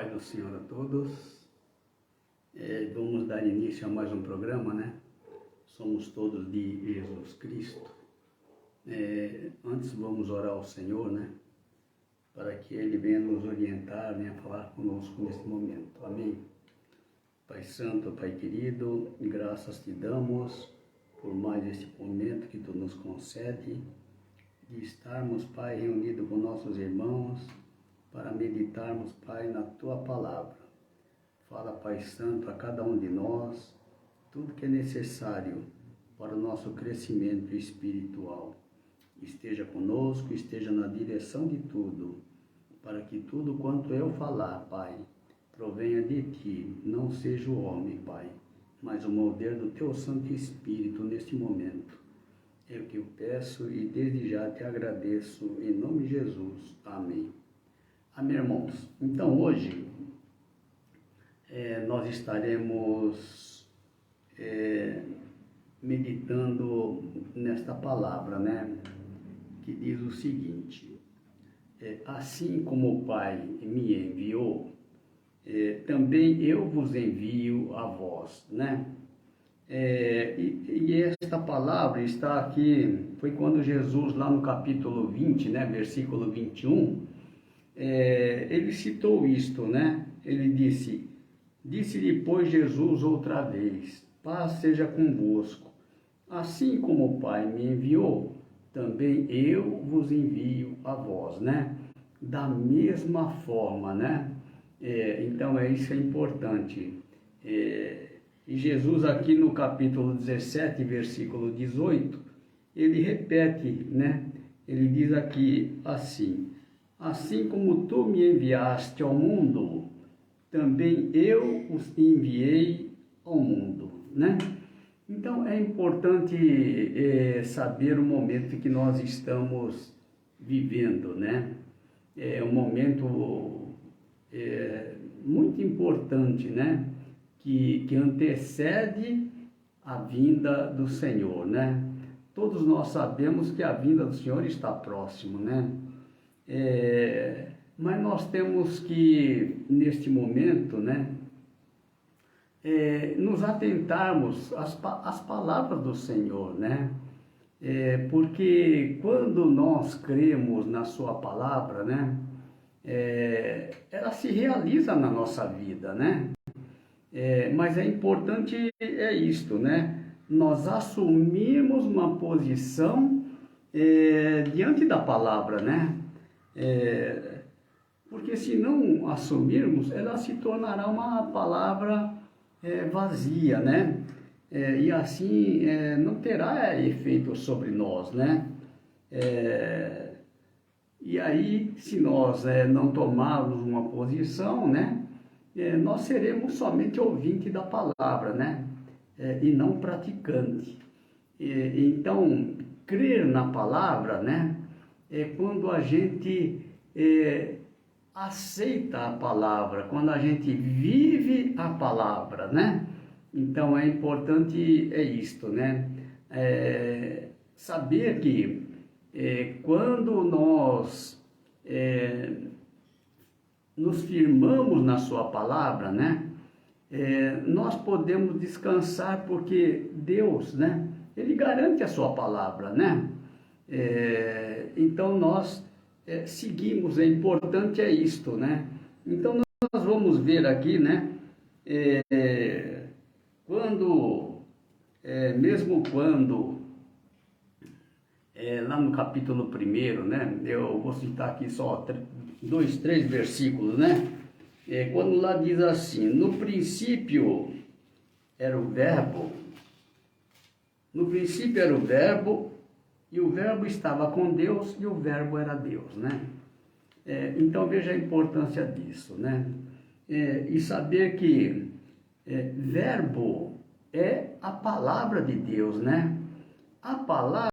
Pai do Senhor a todos. Vamos dar início a mais um programa, né? Somos todos de Jesus Cristo. Antes vamos orar ao Senhor, né? Para que Ele venha nos orientar, venha falar conosco nesse momento. Amém. Pai Santo, Pai querido, graças te damos por mais este momento que Tu nos concede, de estarmos, Pai, reunidos com nossos irmãos, para meditarmos, Pai, na Tua Palavra. Fala, Pai Santo, a cada um de nós, tudo que é necessário para o nosso crescimento espiritual. Esteja conosco, esteja na direção de tudo, para que tudo quanto eu falar, Pai, provenha de Ti, não seja o homem, Pai, mas o mover do Teu Santo Espírito neste momento. É o que eu peço e desde já te agradeço, em nome de Jesus. Amém. Amém, irmãos. Então, hoje, nós estaremos meditando nesta palavra, né? Que diz o seguinte: assim como o Pai me enviou, também eu vos envio a vós, né? E esta palavra está aqui, foi quando Jesus, lá no capítulo 20, né, versículo 21, ele citou isto, né? Ele disse-lhe, pois, Jesus outra vez, paz seja convosco. Assim como o Pai me enviou, também eu vos envio a vós, né? Da mesma forma, né? Então, isso é importante. E Jesus aqui no capítulo 17, versículo 18, ele repete, né? Ele diz aqui assim como tu me enviaste ao mundo, também eu os enviei ao mundo, né? Então é importante saber o momento que nós estamos vivendo, né? É um momento muito importante, né? Que antecede a vinda do Senhor, né? Todos nós sabemos que a vinda do Senhor está próximo, né? Mas nós temos que, neste momento, né, nos atentarmos às palavras do Senhor, né? Porque quando nós cremos na Sua palavra, né, ela se realiza na nossa vida, né? Mas é importante isto, né? Nós assumirmos uma posição diante da palavra, né? Porque se não assumirmos, ela se tornará uma palavra vazia, né? E assim não terá efeito sobre nós, né? E aí, se nós não tomarmos uma posição, né? Nós seremos somente ouvinte da palavra, né? E não praticante. Então, crer na palavra, né? É quando a gente aceita a palavra, quando a gente vive a palavra, né? Então é importante isto, né? Saber que quando nós nos firmamos na Sua palavra, né? Nós podemos descansar porque Deus, né? Ele garante a Sua palavra, né? Então nós seguimos, é importante isto, né? Então nós vamos ver aqui, né? Mesmo quando lá no capítulo 1, né? Eu vou citar aqui só 3 versículos, né? Quando lá diz assim: no princípio era o verbo, e o verbo estava com Deus, e o verbo era Deus, né? Então veja a importância disso, né? E saber que verbo é a palavra de Deus, né? A palavra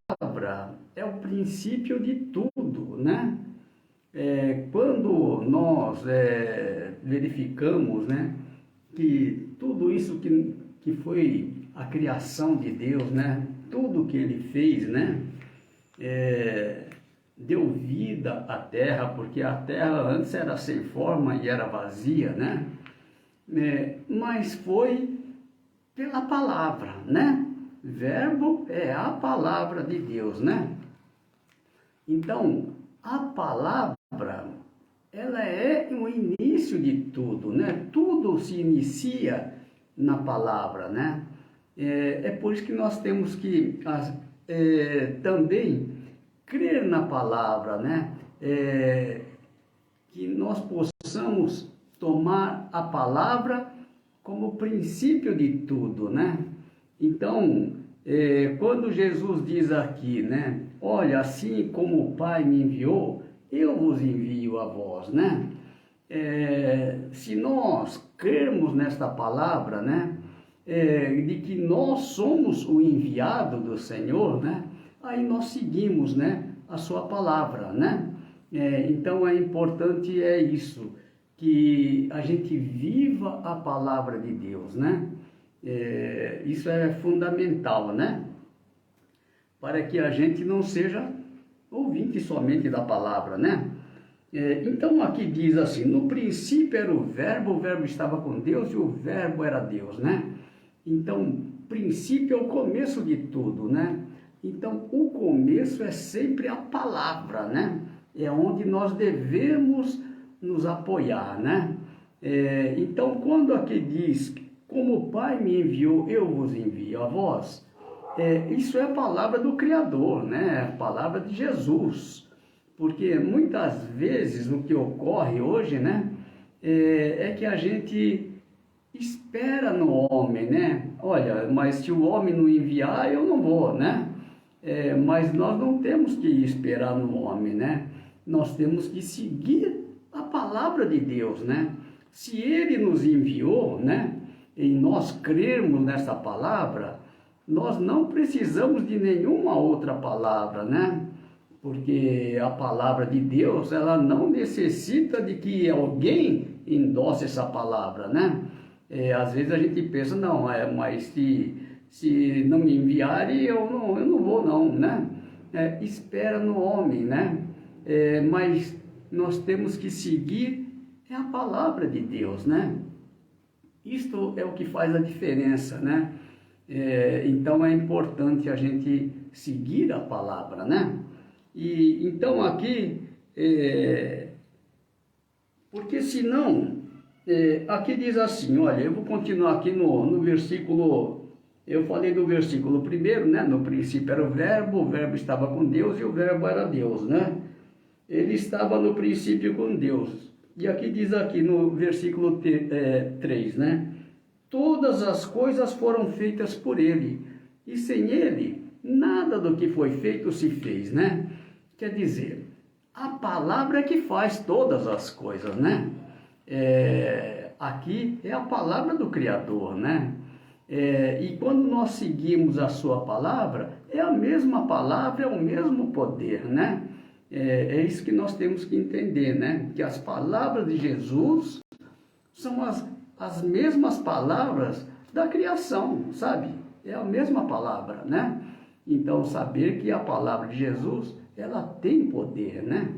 é o princípio de tudo, né? Quando nós verificamos, né, que tudo isso que foi a criação de Deus, né? Tudo que Ele fez, né? deu vida à terra, porque a terra antes era sem forma e era vazia, né? Mas foi pela palavra, né? Verbo é a palavra de Deus, né? Então, a palavra, ela é o início de tudo, né? Tudo se inicia na palavra, né? É por isso que nós temos que também crer na palavra, né? Que nós possamos tomar a palavra como princípio de tudo, né? Então, quando Jesus diz aqui, né? Olha, assim como o Pai me enviou, eu vos envio a vós, né? Se nós crermos nesta palavra, né? De que nós somos o enviado do Senhor, né? Aí nós seguimos, né? A sua palavra, né? Então é importante isso, que a gente viva a palavra de Deus, né? Isso é fundamental, né? Para que a gente não seja ouvinte somente da palavra, né? Então aqui diz assim, no princípio era o verbo estava com Deus e o verbo era Deus, né? Então, princípio é o começo de tudo, né? Então, o começo é sempre a palavra, né? É onde nós devemos nos apoiar, né? Então, quando aqui diz, como o Pai me enviou, eu vos envio a vós, isso é a palavra do Criador, né? A palavra de Jesus. Porque muitas vezes o que ocorre hoje, né? É que a gente espera no homem, né? Olha, mas se o homem não enviar, eu não vou, né? Mas nós não temos que esperar no homem, né? Nós temos que seguir a palavra de Deus, né? Se Ele nos enviou, né? E nós crermos nessa palavra, nós não precisamos de nenhuma outra palavra, né? Porque a palavra de Deus, ela não necessita de que alguém endosse essa palavra, né? Às vezes a gente pensa, não, mas se não me enviarem, eu não vou não, né? Espera no homem, né? Mas nós temos que seguir a palavra de Deus, né? Isto é o que faz a diferença, né? Então é importante a gente seguir a palavra, né? E então aqui, porque senão, aqui diz assim, olha, eu vou continuar aqui no versículo, eu falei do versículo primeiro, né? No princípio era o verbo estava com Deus e o verbo era Deus, né? Ele estava no princípio com Deus. E aqui diz aqui no versículo 3, né? Todas as coisas foram feitas por ele, e sem ele, nada do que foi feito se fez, né? Quer dizer, a palavra é que faz todas as coisas, né? Aqui é a palavra do Criador, né? E quando nós seguimos a sua palavra, é a mesma palavra, é o mesmo poder, né? É isso que nós temos que entender, né? Que as palavras de Jesus são as mesmas palavras da criação, sabe? É a mesma palavra, né? Então, saber que a palavra de Jesus, ela tem poder, né?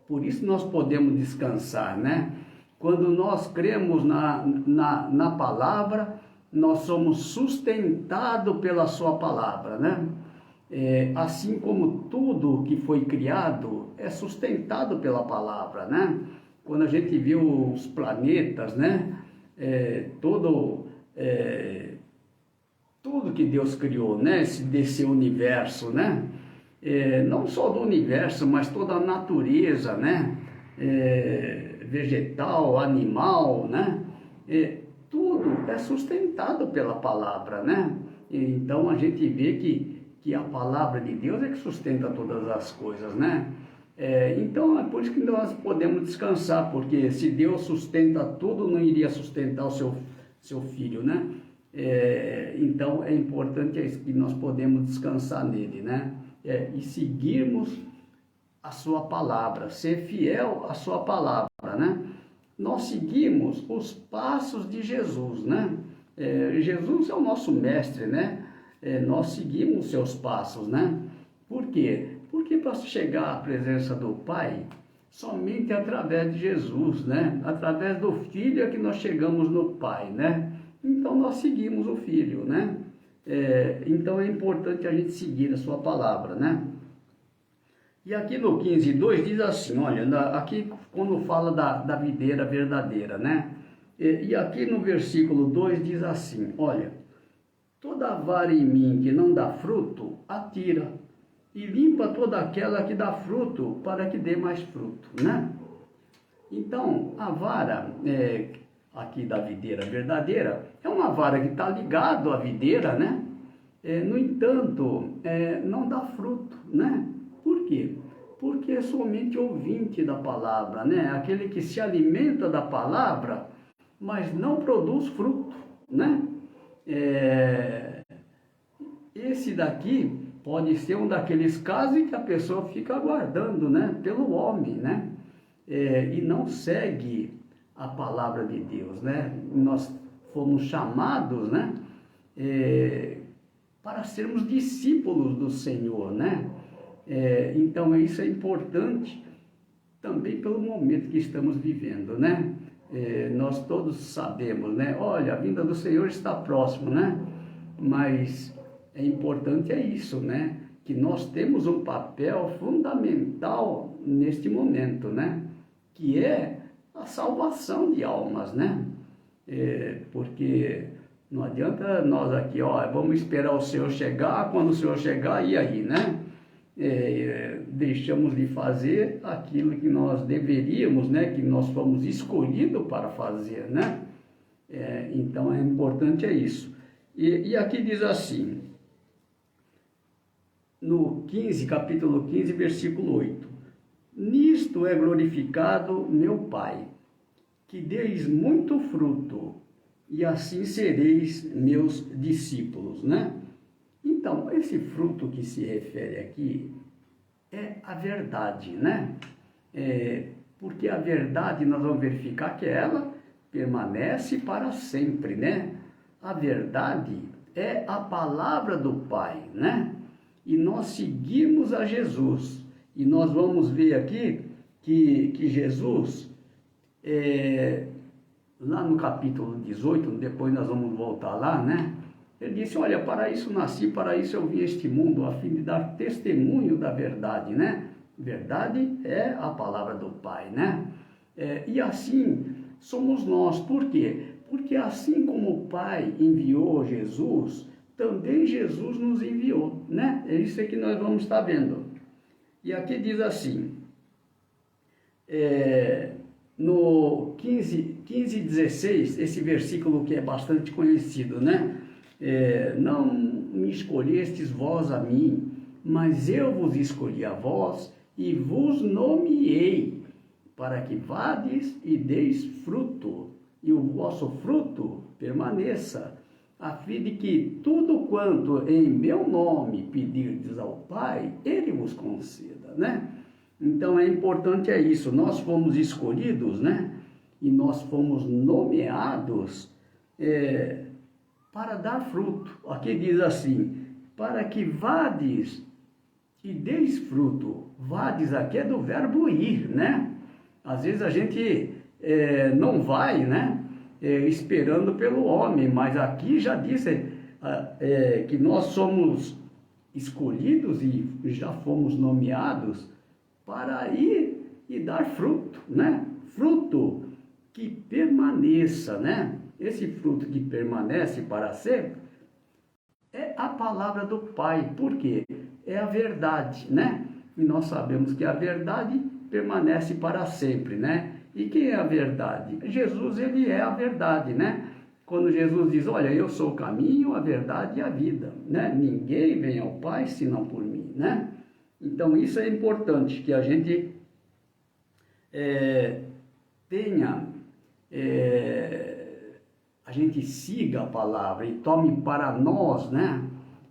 Por isso nós podemos descansar, né? Quando nós cremos na palavra, nós somos sustentados pela sua palavra, né? Assim como tudo que foi criado é sustentado pela palavra, né? Quando a gente vê os planetas, né? Tudo que Deus criou, né? Desse universo, né? Não só do universo, mas toda a natureza, né? Vegetal, animal, né? Tudo é sustentado pela palavra, né? Então a gente vê que a palavra de Deus é que sustenta todas as coisas, né? Então é por isso que nós podemos descansar, porque se Deus sustenta tudo, não iria sustentar o seu filho, né? Então é importante que nós podemos descansar nele, né? E seguirmos a sua palavra, ser fiel à sua palavra, né? Nós seguimos os passos de Jesus, né? Jesus é o nosso mestre, né? Nós seguimos seus passos, né? Por quê? Porque para chegar à presença do Pai, somente através de Jesus, né? Através do Filho é que nós chegamos no Pai, né? Então nós seguimos o Filho, né? Então é importante a gente seguir a sua palavra, né? E aqui no 15:2 diz assim, olha, aqui quando fala da videira verdadeira, né? E aqui no versículo 2 diz assim, olha, toda vara em mim que não dá fruto, atira, e limpa toda aquela que dá fruto, para que dê mais fruto, né? Então, a vara aqui da videira verdadeira é uma vara que está ligada à videira, né? No entanto, não dá fruto, né? Por quê? Porque é somente ouvinte da palavra, né? Aquele que se alimenta da palavra, mas não produz fruto, né? Esse daqui pode ser um daqueles casos em que a pessoa fica aguardando, né? Pelo homem, né? E não segue a palavra de Deus, né? Nós fomos chamados, né? Para sermos discípulos do Senhor, né? Então isso é importante também pelo momento que estamos vivendo, né? Nós todos sabemos, né? Olha, a vinda do Senhor está próxima, né? Mas é importante isso, né? Que nós temos um papel fundamental neste momento, né? Que é a salvação de almas, né? Porque não adianta nós aqui, ó, vamos esperar o Senhor chegar, quando o Senhor chegar, e aí, né? Deixamos de fazer aquilo que nós deveríamos, né? Que nós fomos escolhidos para fazer, né? Então é importante isso. E aqui diz assim, no 15, capítulo 15, versículo 8, nisto é glorificado meu Pai, que deis muito fruto, e assim sereis meus discípulos, né? Então, esse fruto que se refere aqui é a verdade, né? Porque a verdade nós vamos verificar que ela permanece para sempre, né? A verdade é a palavra do Pai, né? E nós seguimos a Jesus. E nós vamos ver aqui que Jesus, lá no capítulo 18, depois nós vamos voltar lá, né? Ele disse, olha, para isso nasci, para isso eu vim a este mundo, a fim de dar testemunho da verdade, né? Verdade é a palavra do Pai, né? E assim somos nós. Por quê? Porque assim como o Pai enviou Jesus, também Jesus nos enviou, né? É isso que nós vamos estar vendo. E aqui diz assim, no 15:16, esse versículo que é bastante conhecido, né? Não me escolhestes vós a mim, mas eu vos escolhi a vós e vos nomeei, para que vades e deis fruto, e o vosso fruto permaneça, a fim de que tudo quanto em meu nome pedirdes ao Pai, Ele vos conceda, né? Então é importante isso, nós fomos escolhidos, né? E nós fomos nomeados para dar fruto. Aqui diz assim, para que vades e deis fruto. Vades aqui é do verbo ir, né? Às vezes a gente não vai, né? Esperando pelo homem, mas aqui já diz que nós somos escolhidos e já fomos nomeados para ir e dar fruto, né? Fruto que permaneça, né? Esse fruto que permanece para sempre é a palavra do Pai. Por quê? É a verdade, né? E nós sabemos que a verdade permanece para sempre, né? E quem é a verdade? Jesus, ele é a verdade, né? Quando Jesus diz, olha, eu sou o caminho, a verdade e a vida, né? Ninguém vem ao Pai senão por mim, né? Então isso é importante, que a gente tenha, a gente siga a palavra e tome para nós, né?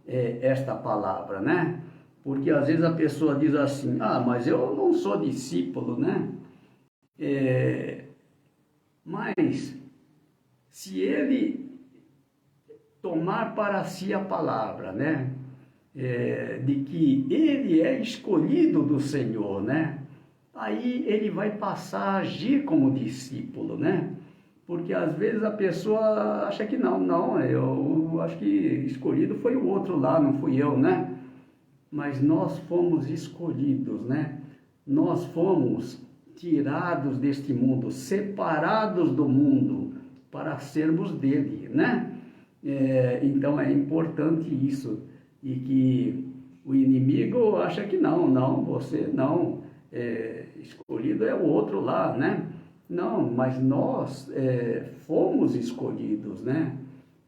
Esta palavra, né? Porque às vezes a pessoa diz assim, mas eu não sou discípulo, né? Mas se ele tomar para si a palavra, né? de que ele é escolhido do Senhor, né? Aí ele vai passar a agir como discípulo, né? Porque às vezes a pessoa acha que não, eu acho que escolhido foi o outro lá, não fui eu, né? Mas nós fomos escolhidos, né? Nós fomos tirados deste mundo, separados do mundo, para sermos dele, né? Então é importante isso, e que o inimigo acha que não, você não, escolhido é o outro lá, né? Não, mas nós fomos escolhidos, né?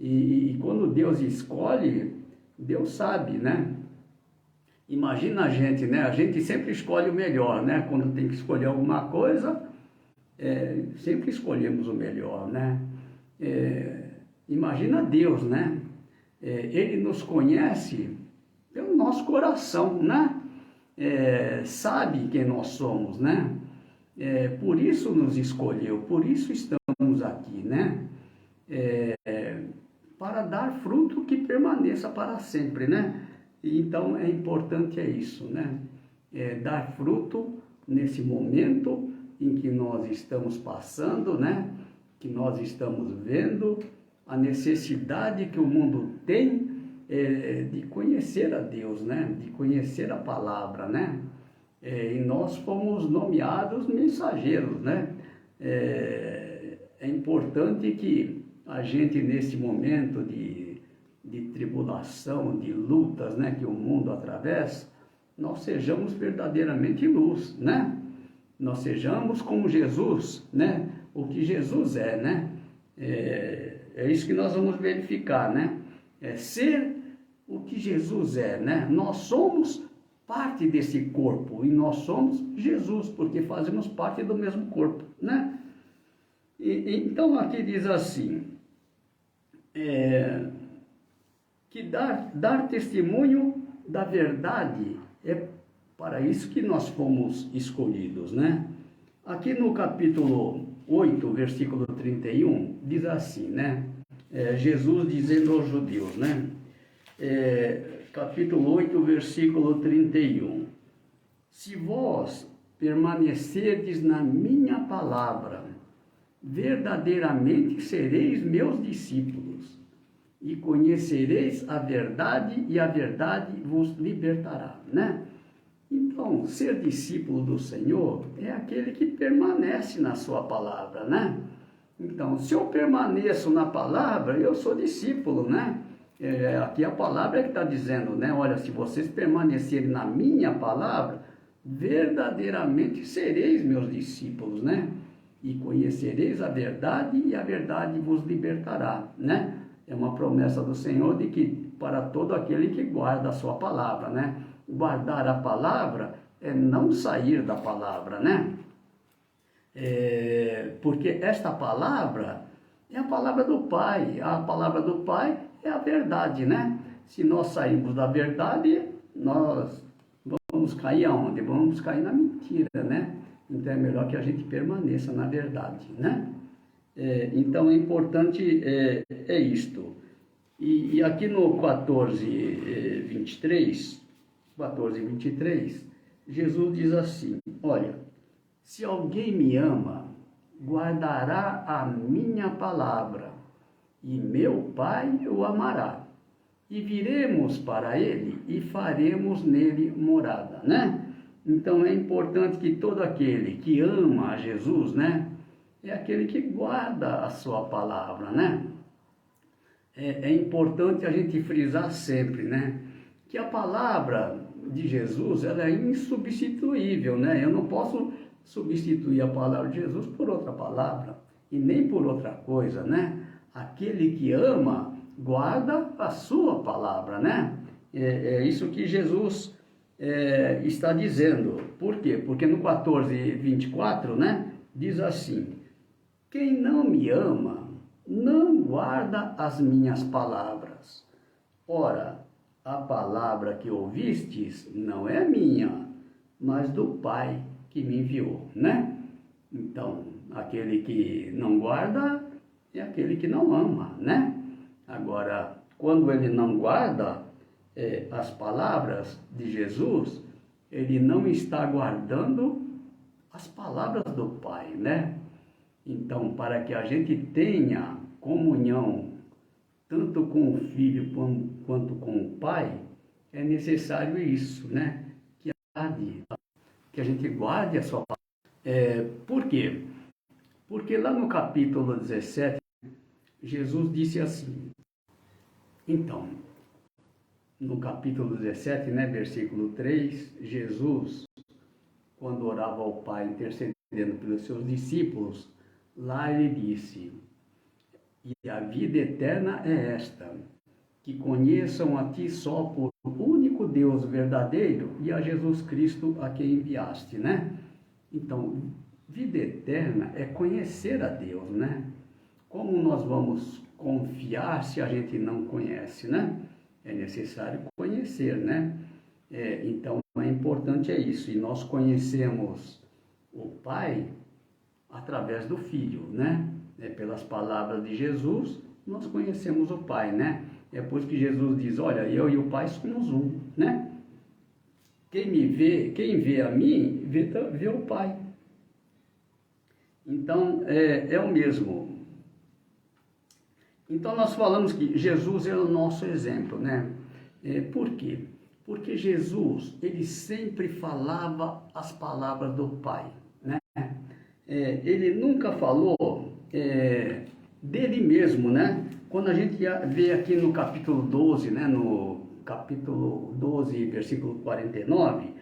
E quando Deus escolhe, Deus sabe, né? Imagina a gente, né? A gente sempre escolhe o melhor, né? Quando tem que escolher alguma coisa, sempre escolhemos o melhor, né? Imagina Deus, né? Ele nos conhece pelo nosso coração, né? Sabe quem nós somos, né? Por isso nos escolheu, por isso estamos aqui, né? Para dar fruto que permaneça para sempre, né? Então é importante isso, né? Dar fruto nesse momento em que nós estamos passando, né? Que nós estamos vendo a necessidade que o mundo tem de conhecer a Deus, né? De conhecer a palavra, né? E nós fomos nomeados mensageiros, né? É importante que a gente, nesse momento de tribulação, de lutas, né, que o mundo atravessa, nós sejamos verdadeiramente luz, né? Nós sejamos como Jesus, né? O que Jesus é, né? É isso que nós vamos verificar, né? Ser o que Jesus é, né? Nós somos parte desse corpo e nós somos Jesus, porque fazemos parte do mesmo corpo, né? Então aqui diz assim, que dar testemunho da verdade é para isso que nós fomos escolhidos, né? Aqui no capítulo 8, versículo 31, diz assim, né? Jesus dizendo aos judeus, né? Capítulo 8, versículo 31. Se vós permanecerdes na minha palavra, verdadeiramente sereis meus discípulos, e conhecereis a verdade, e a verdade vos libertará, né? Então, ser discípulo do Senhor é aquele que permanece na sua palavra, né? Então, se eu permaneço na palavra, eu sou discípulo, né? Aqui a palavra que está dizendo, né? Olha, se vocês permanecerem na minha palavra, verdadeiramente sereis meus discípulos, né? E conhecereis a verdade, e a verdade vos libertará, né? É uma promessa do Senhor de que para todo aquele que guarda a sua palavra, né? Guardar a palavra é não sair da palavra, né? Porque esta palavra é a palavra do Pai. A palavra do Pai é a verdade, né? Se nós sairmos da verdade, nós vamos cair aonde? Vamos cair na mentira, né? Então é melhor que a gente permaneça na verdade, né? Então é importante isto. E aqui no 14:23, Jesus diz assim, olha, se alguém me ama, guardará a minha palavra, e meu Pai o amará. E viremos para ele e faremos nele morada, né? Então é importante que todo aquele que ama a Jesus, né? É aquele que guarda a sua palavra, né? É importante a gente frisar sempre, né? Que a palavra de Jesus, ela é insubstituível, né? Eu não posso substituir a palavra de Jesus por outra palavra e nem por outra coisa, né? Aquele que ama, guarda a sua palavra, né? É isso que Jesus está dizendo. Por quê? Porque no 14:24, né? Diz assim, quem não me ama, não guarda as minhas palavras. Ora, a palavra que ouvistes não é minha, mas do Pai que me enviou, né? Então, aquele que não guarda é aquele que não ama, né? Agora, quando ele não guarda, as palavras de Jesus, ele não está guardando as palavras do Pai, né? Então, para que a gente tenha comunhão tanto com o Filho quanto com o Pai, é necessário isso, né? Que a gente guarde a sua palavra. Por quê? Porque lá no capítulo 17, Jesus disse assim, então, no capítulo 17, né, versículo 3, Jesus, quando orava ao Pai, intercedendo pelos seus discípulos, lá ele disse, e a vida eterna é esta, que conheçam a Ti só por único Deus verdadeiro e a Jesus Cristo a quem enviaste, né? Então, vida eterna é conhecer a Deus, né? Como nós vamos confiar se a gente não conhece, né? É necessário conhecer, né? Então, é importante isso. E nós conhecemos o Pai através do Filho, né? Pelas palavras de Jesus, nós conhecemos o Pai, né? É por isso que Jesus diz, olha, eu e o Pai somos um, né? Quem vê a mim, vê o Pai. Então, é o mesmo. Então, nós falamos que Jesus é o nosso exemplo, né? Por quê? Porque Jesus, ele sempre falava as palavras do Pai, né? Ele nunca falou dele mesmo, né? Quando a gente vê aqui no capítulo 12, né? No capítulo 12, versículo 49,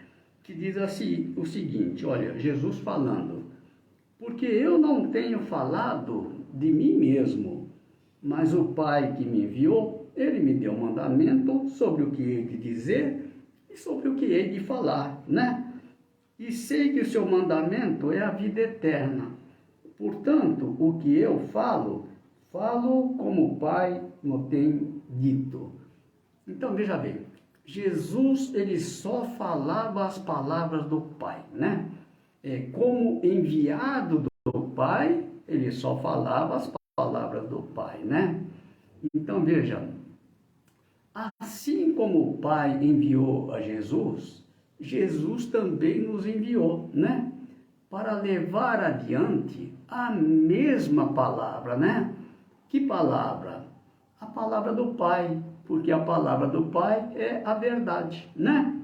que diz assim o seguinte, olha, Jesus falando, porque eu não tenho falado de mim mesmo, mas o Pai que me enviou, ele me deu um mandamento sobre o que hei de dizer e sobre o que hei de falar, né? E sei que o seu mandamento é a vida eterna. Portanto, o que eu falo como o Pai me tem dito. Então, veja bem, Jesus, ele só falava as palavras do Pai, né? Como enviado do Pai, ele só falava as palavras do Pai, né? Então, veja, assim como o Pai enviou a Jesus, Jesus também nos enviou, né? Para levar adiante a mesma palavra, né? Que palavra? A palavra do Pai, porque a palavra do Pai é a verdade, né?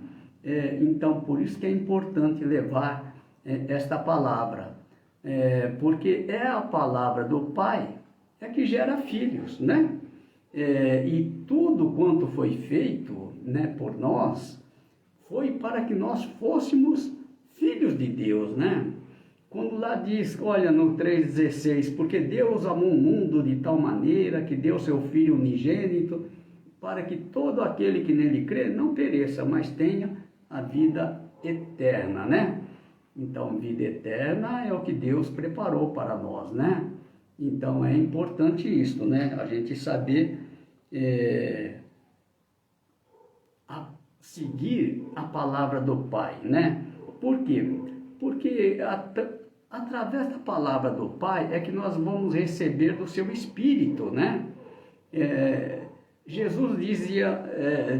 Então, por isso que é importante levar esta palavra, porque é a palavra do Pai que gera filhos, né? E tudo quanto foi feito, né, por nós, foi para que nós fôssemos filhos de Deus, né? Quando lá diz, olha, no 3,16, porque Deus amou o mundo de tal maneira que deu seu Filho unigênito, para que todo aquele que nele crê não pereça, mas tenha a vida eterna, né? Então, vida eterna é o que Deus preparou para nós, né? Então, é importante isso, né? A gente saber seguir a palavra do Pai, né? Por quê? Porque através da palavra do Pai é que nós vamos receber do seu Espírito, né? Jesus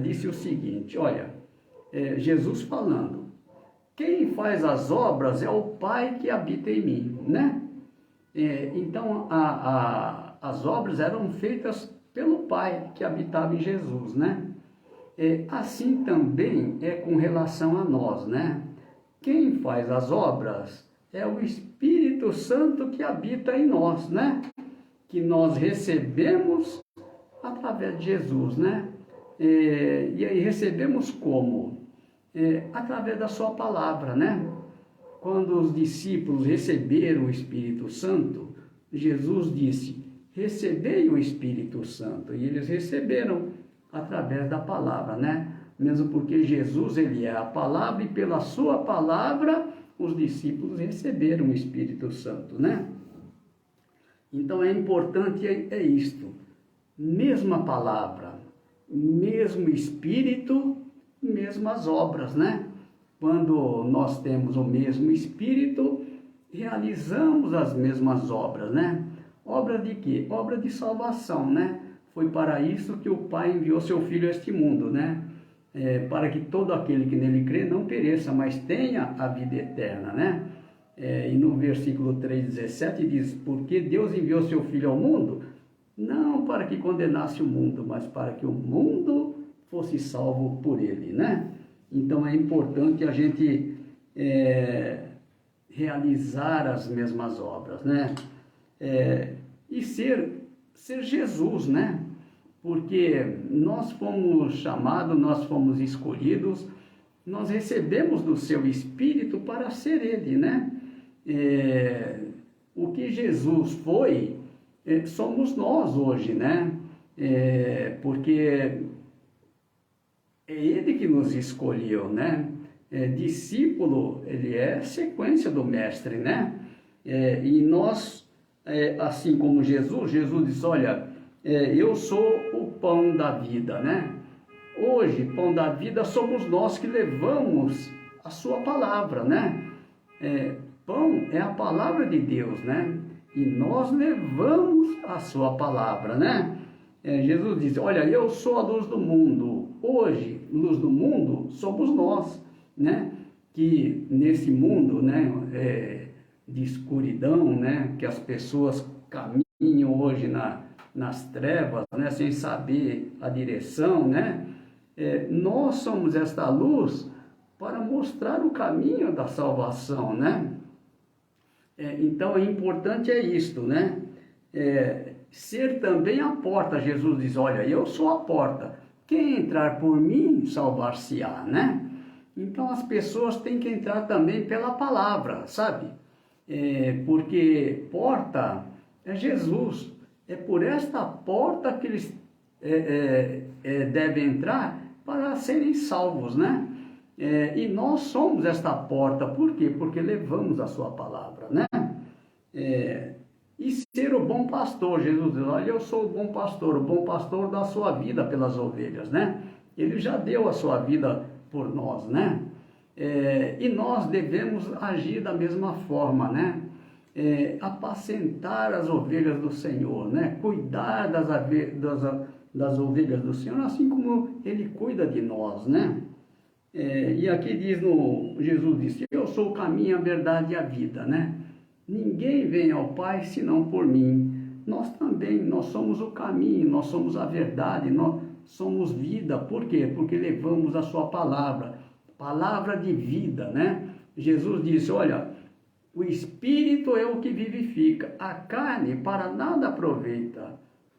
disse o seguinte, olha, Jesus falando, quem faz as obras é o Pai que habita em mim, né? Então, as obras eram feitas pelo Pai que habitava em Jesus, né? Assim também é com relação a nós, né? Quem faz as obras é o Espírito Santo que habita em nós, né? Que nós recebemos através de Jesus, né? E aí recebemos como? Através da sua palavra, né? Quando os discípulos receberam o Espírito Santo, Jesus disse, recebei o Espírito Santo. E eles receberam através da palavra, né? Mesmo porque Jesus, ele é a palavra, e pela sua palavra, os discípulos receberam o Espírito Santo, né? Então, é importante, isto. Mesma palavra, mesmo Espírito, mesmas obras, né? Quando nós temos o mesmo Espírito, realizamos as mesmas obras, né? Obras de quê? Obra de salvação, né? Foi para isso que o Pai enviou seu Filho a este mundo, né? para que todo aquele que nele crê não pereça, mas tenha a vida eterna, né? E no versículo 3,17 diz, porque Deus enviou seu Filho ao mundo, não para que condenasse o mundo, mas para que o mundo fosse salvo por ele, né? Então é importante a gente realizar as mesmas obras, né? E ser Jesus, né? Porque nós fomos chamados, nós fomos escolhidos, nós recebemos do seu Espírito para ser Ele, né? O que Jesus foi, somos nós hoje, né? Porque é Ele que nos escolheu, né? Discípulo, ele é sequência do Mestre, né? E nós, assim como Jesus diz, olha, eu sou o pão da vida, né? Hoje, pão da vida somos nós que levamos a sua palavra, né? Pão é a palavra de Deus, né? E nós levamos a sua palavra, né? Jesus diz, olha, eu sou a luz do mundo. Hoje, luz do mundo somos nós, né? Que nesse mundo, né, de escuridão, né? Que as pessoas caminham hoje nas trevas, né? Sem saber a direção, né? Nós somos esta luz para mostrar o caminho da salvação, né? Então, é importante isto, né? Ser também a porta. Jesus diz, olha, eu sou a porta. Quem entrar por mim, salvar-se-á, né? Então, as pessoas têm que entrar também pela palavra, sabe? Porque porta é Jesus. É por esta porta que eles devem entrar para serem salvos, né? E nós somos esta porta, por quê? Porque levamos a sua palavra, né? E ser o bom pastor, Jesus diz, olha, eu sou o bom pastor da sua vida pelas ovelhas, né? Ele já deu a sua vida por nós, né? E nós devemos agir da mesma forma, né? Apacentar as ovelhas do Senhor, né? Cuidar das ovelhas do Senhor, assim como Ele cuida de nós, né? E aqui diz, Jesus disse, eu sou o caminho, a verdade e a vida, né? Ninguém vem ao Pai senão por mim. Nós também, nós somos o caminho, nós somos a verdade, nós somos vida. Por quê? Porque levamos a sua palavra de vida, né? Jesus disse, olha, o Espírito é o que vivifica, a carne para nada aproveita.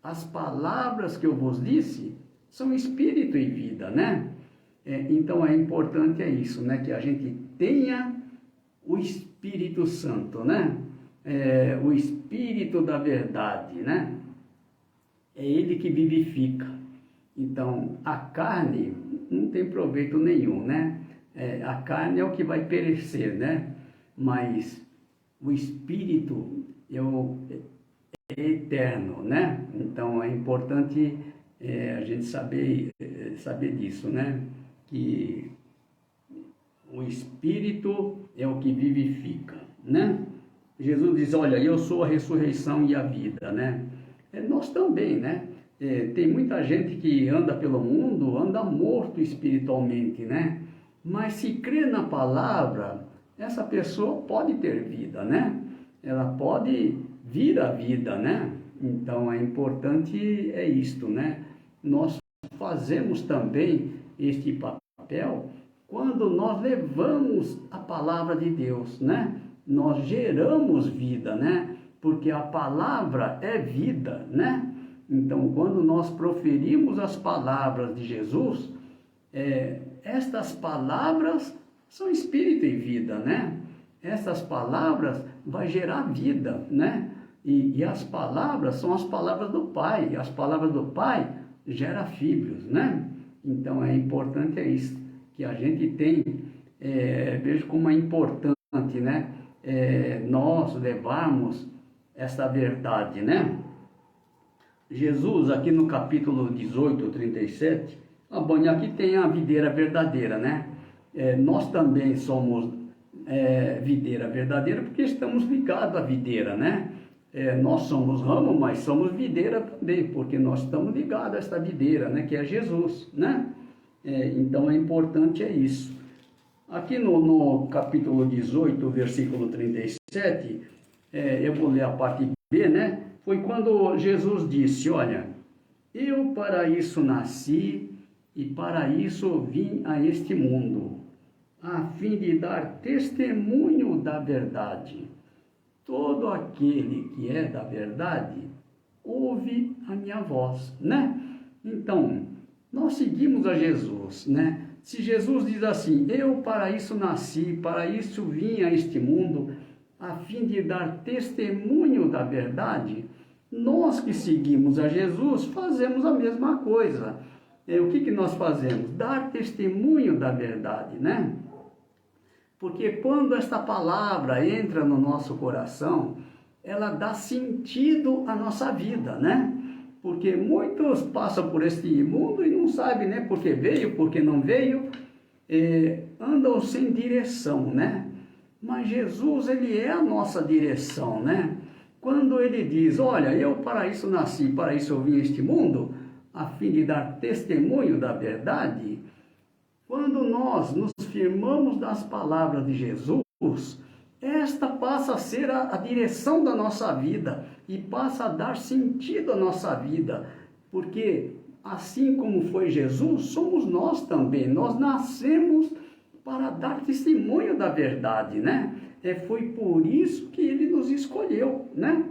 As palavras que eu vos disse são Espírito e vida, né? Então é importante isso, né? Que a gente tenha o Espírito Santo, né? O Espírito da verdade, né? É Ele que vivifica. Então, a carne não tem proveito nenhum, né? A carne é o que vai perecer, né? Mas o Espírito é eterno, né? Então, é importante a gente saber disso, né? Que o Espírito é o que vivifica, né? Jesus diz, olha, eu sou a ressurreição e a vida, né? Nós também, né? Tem muita gente que anda pelo mundo, anda morto espiritualmente, né? Mas se crê na palavra, essa pessoa pode ter vida, né? Ela pode vir à vida, né? Então, é importante isto, né? Nós fazemos também este papel quando nós levamos a palavra de Deus, né? Nós geramos vida, né? Porque a palavra é vida, né? Então, quando nós proferimos as palavras de Jesus, estas palavras são espírito e vida, né? Essas palavras vão gerar vida, né? E as palavras são as palavras do Pai, e as palavras do Pai geram filhos, né? Então, é importante isso, que a gente tem, vejo como é importante, né? Nós levarmos essa verdade, né? Jesus, aqui no capítulo 18, 37, aqui tem a videira verdadeira, né? Nós também somos videira verdadeira porque estamos ligados à videira, né? Nós somos ramo, mas somos videira também, porque nós estamos ligados a esta videira, né? Que é Jesus, né? Então é importante isso. Aqui no capítulo 18, versículo 37, eu vou ler a parte B, né? Foi quando Jesus disse, olha, eu para isso nasci e para isso vim a este mundo, a fim de dar testemunho da verdade. Todo aquele que é da verdade, ouve a minha voz, né? Então, nós seguimos a Jesus, né? Se Jesus diz assim, eu para isso nasci, para isso vim a este mundo, a fim de dar testemunho da verdade, nós que seguimos a Jesus fazemos a mesma coisa. O que nós fazemos? Dar testemunho da verdade, né? Porque quando esta palavra entra no nosso coração, ela dá sentido à nossa vida, né? Porque muitos passam por este mundo e não sabem, né? Por que veio, por que não veio, andam sem direção, né? Mas Jesus, ele é a nossa direção, né? Quando ele diz, olha, eu para isso nasci, para isso eu vim a este mundo, a fim de dar testemunho da verdade, quando nós nos firmamos nas palavras de Jesus, esta passa a ser a direção da nossa vida e passa a dar sentido à nossa vida, porque assim como foi Jesus, somos nós também, nós nascemos para dar testemunho da verdade, né? Foi por isso que ele nos escolheu, né?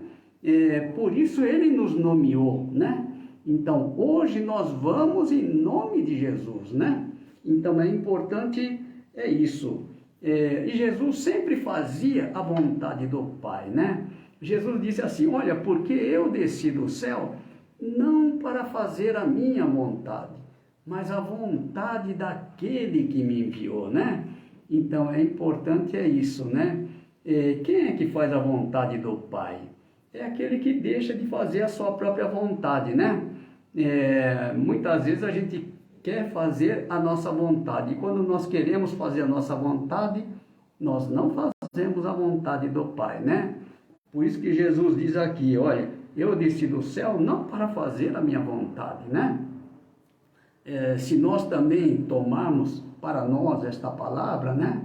Por isso ele nos nomeou, né? Então, hoje nós vamos em nome de Jesus, né? Então, é importante, isso. E Jesus sempre fazia a vontade do Pai, né? Jesus disse assim, olha, porque eu desci do céu, não para fazer a minha vontade, mas a vontade daquele que me enviou, né? Então, é importante isso, né? Quem é que faz a vontade do Pai? É aquele que deixa de fazer a sua própria vontade, né? Muitas vezes a gente quer fazer a nossa vontade, e quando nós queremos fazer a nossa vontade, nós não fazemos a vontade do Pai, né? Por isso que Jesus diz aqui, olha, eu desci do céu não para fazer a minha vontade, né? Se nós também tomarmos para nós esta palavra, né?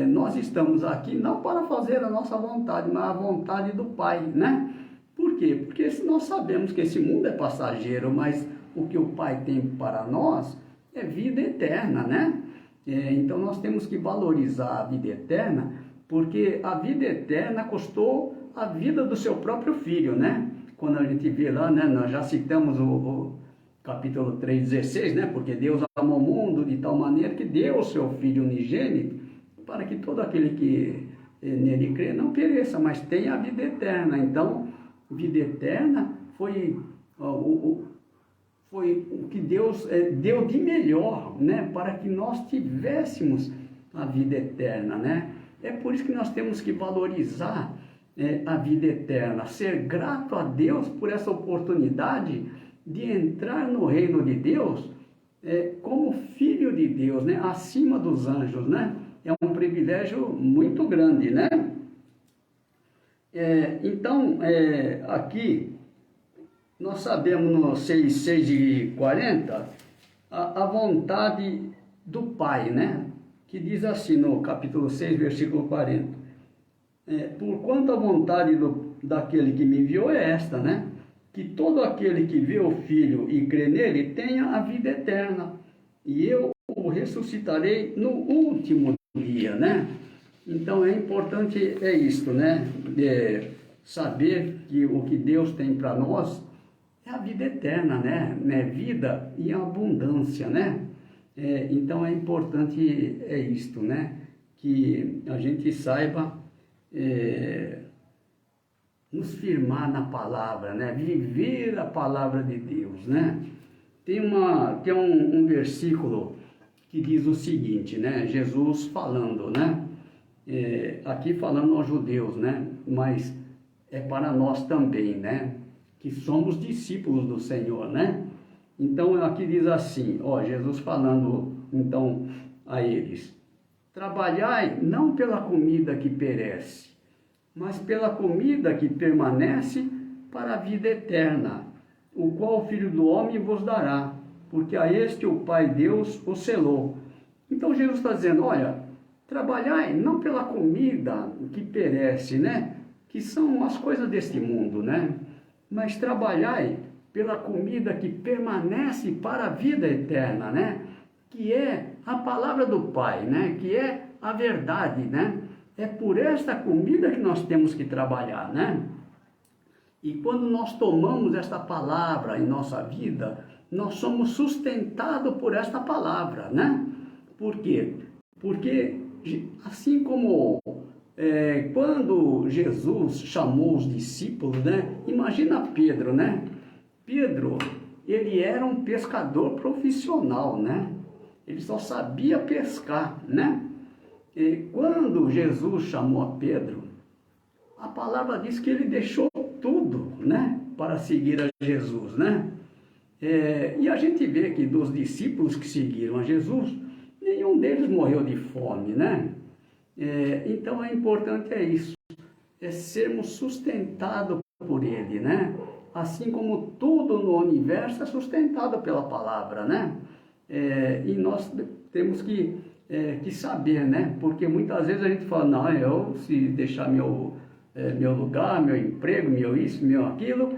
Nós estamos aqui não para fazer a nossa vontade, mas a vontade do Pai, né? Por quê? Porque nós sabemos que esse mundo é passageiro, mas o que o Pai tem para nós é vida eterna, né? Então nós temos que valorizar a vida eterna, porque a vida eterna custou a vida do seu próprio Filho, né? Quando a gente vê lá, né, nós já citamos o capítulo 3,16, né? Porque Deus amou o mundo de tal maneira que deu o seu Filho unigênito, para que todo aquele que nele crê não pereça, mas tenha a vida eterna. Então, vida eterna foi o que Deus deu de melhor, né? Para que nós tivéssemos a vida eterna, né? É por isso que nós temos que valorizar a vida eterna, ser grato a Deus por essa oportunidade de entrar no reino de Deus como filho de Deus, né? Acima dos anjos, né? É um privilégio muito grande, né? Então, aqui, nós sabemos no 6:40, a vontade do Pai, né? Que diz assim no capítulo 6, versículo 40. Porquanto a vontade daquele que me enviou é esta, né? Que todo aquele que vê o Filho e crê nele tenha a vida eterna, e eu o ressuscitarei no último dia, né? Então é importante isto, né? Saber que o que Deus tem para nós é a vida eterna, né? Vida em abundância, né? Então é importante isto, né? Que a gente saiba nos firmar na palavra, né? Viver a palavra de Deus, né? Tem um versículo que diz o seguinte, né? Jesus falando, né? Aqui falando aos judeus, né? Mas é para nós também, né? Que somos discípulos do Senhor, né? Então aqui diz assim, Jesus falando então a eles: trabalhai não pela comida que perece, mas pela comida que permanece para a vida eterna, o qual o Filho do Homem vos dará, porque a este o Pai Deus o selou. Então Jesus está dizendo, olha, trabalhai não pela comida que perece, né? Que são as coisas deste mundo, né? Mas trabalhai pela comida que permanece para a vida eterna, né? Que é a palavra do Pai, né? Que é a verdade, né? É por esta comida que nós temos que trabalhar, né? E quando nós tomamos esta palavra em nossa vida, nós somos sustentados por esta palavra, né? Por quê? Porque assim como quando Jesus chamou os discípulos, né? Imagina Pedro, né? Pedro, ele era um pescador profissional, né? Ele só sabia pescar, né? E quando Jesus chamou a Pedro, a palavra diz que ele deixou tudo, né? Para seguir a Jesus, né? E a gente vê que dos discípulos que seguiram a Jesus, nenhum deles morreu de fome, né? Então é importante isso, é sermos sustentados por Ele, né? Assim como tudo no universo é sustentado pela palavra, né? E nós temos que saber, né? Porque muitas vezes a gente fala, não, eu se deixar meu lugar, meu emprego, meu isso, meu aquilo,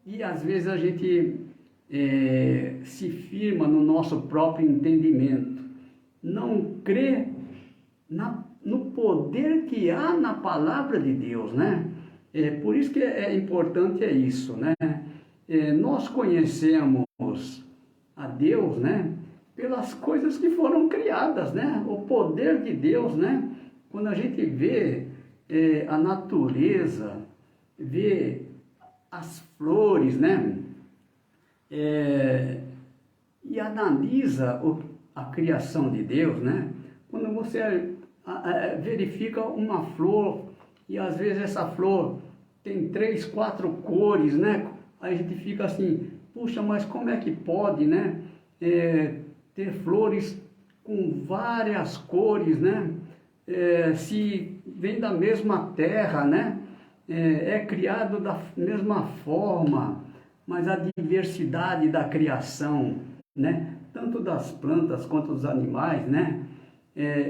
e às vezes a gente se firma no nosso próprio entendimento, não crê no poder que há na palavra de Deus, né? Por isso que é importante isso, né? Nós conhecemos a Deus, né? Pelas coisas que foram criadas, né? O poder de Deus, né? Quando a gente vê a natureza, vê as flores, né? E analisa a criação de Deus, né? Quando você verifica uma flor e às vezes essa flor tem 3, 4 cores, né? Aí a gente fica assim, puxa, mas como é que pode, né? Ter flores com várias cores, né? Se vem da mesma terra, né? É criado da mesma forma, mas a diversidade da criação, né? Tanto das plantas quanto dos animais, né?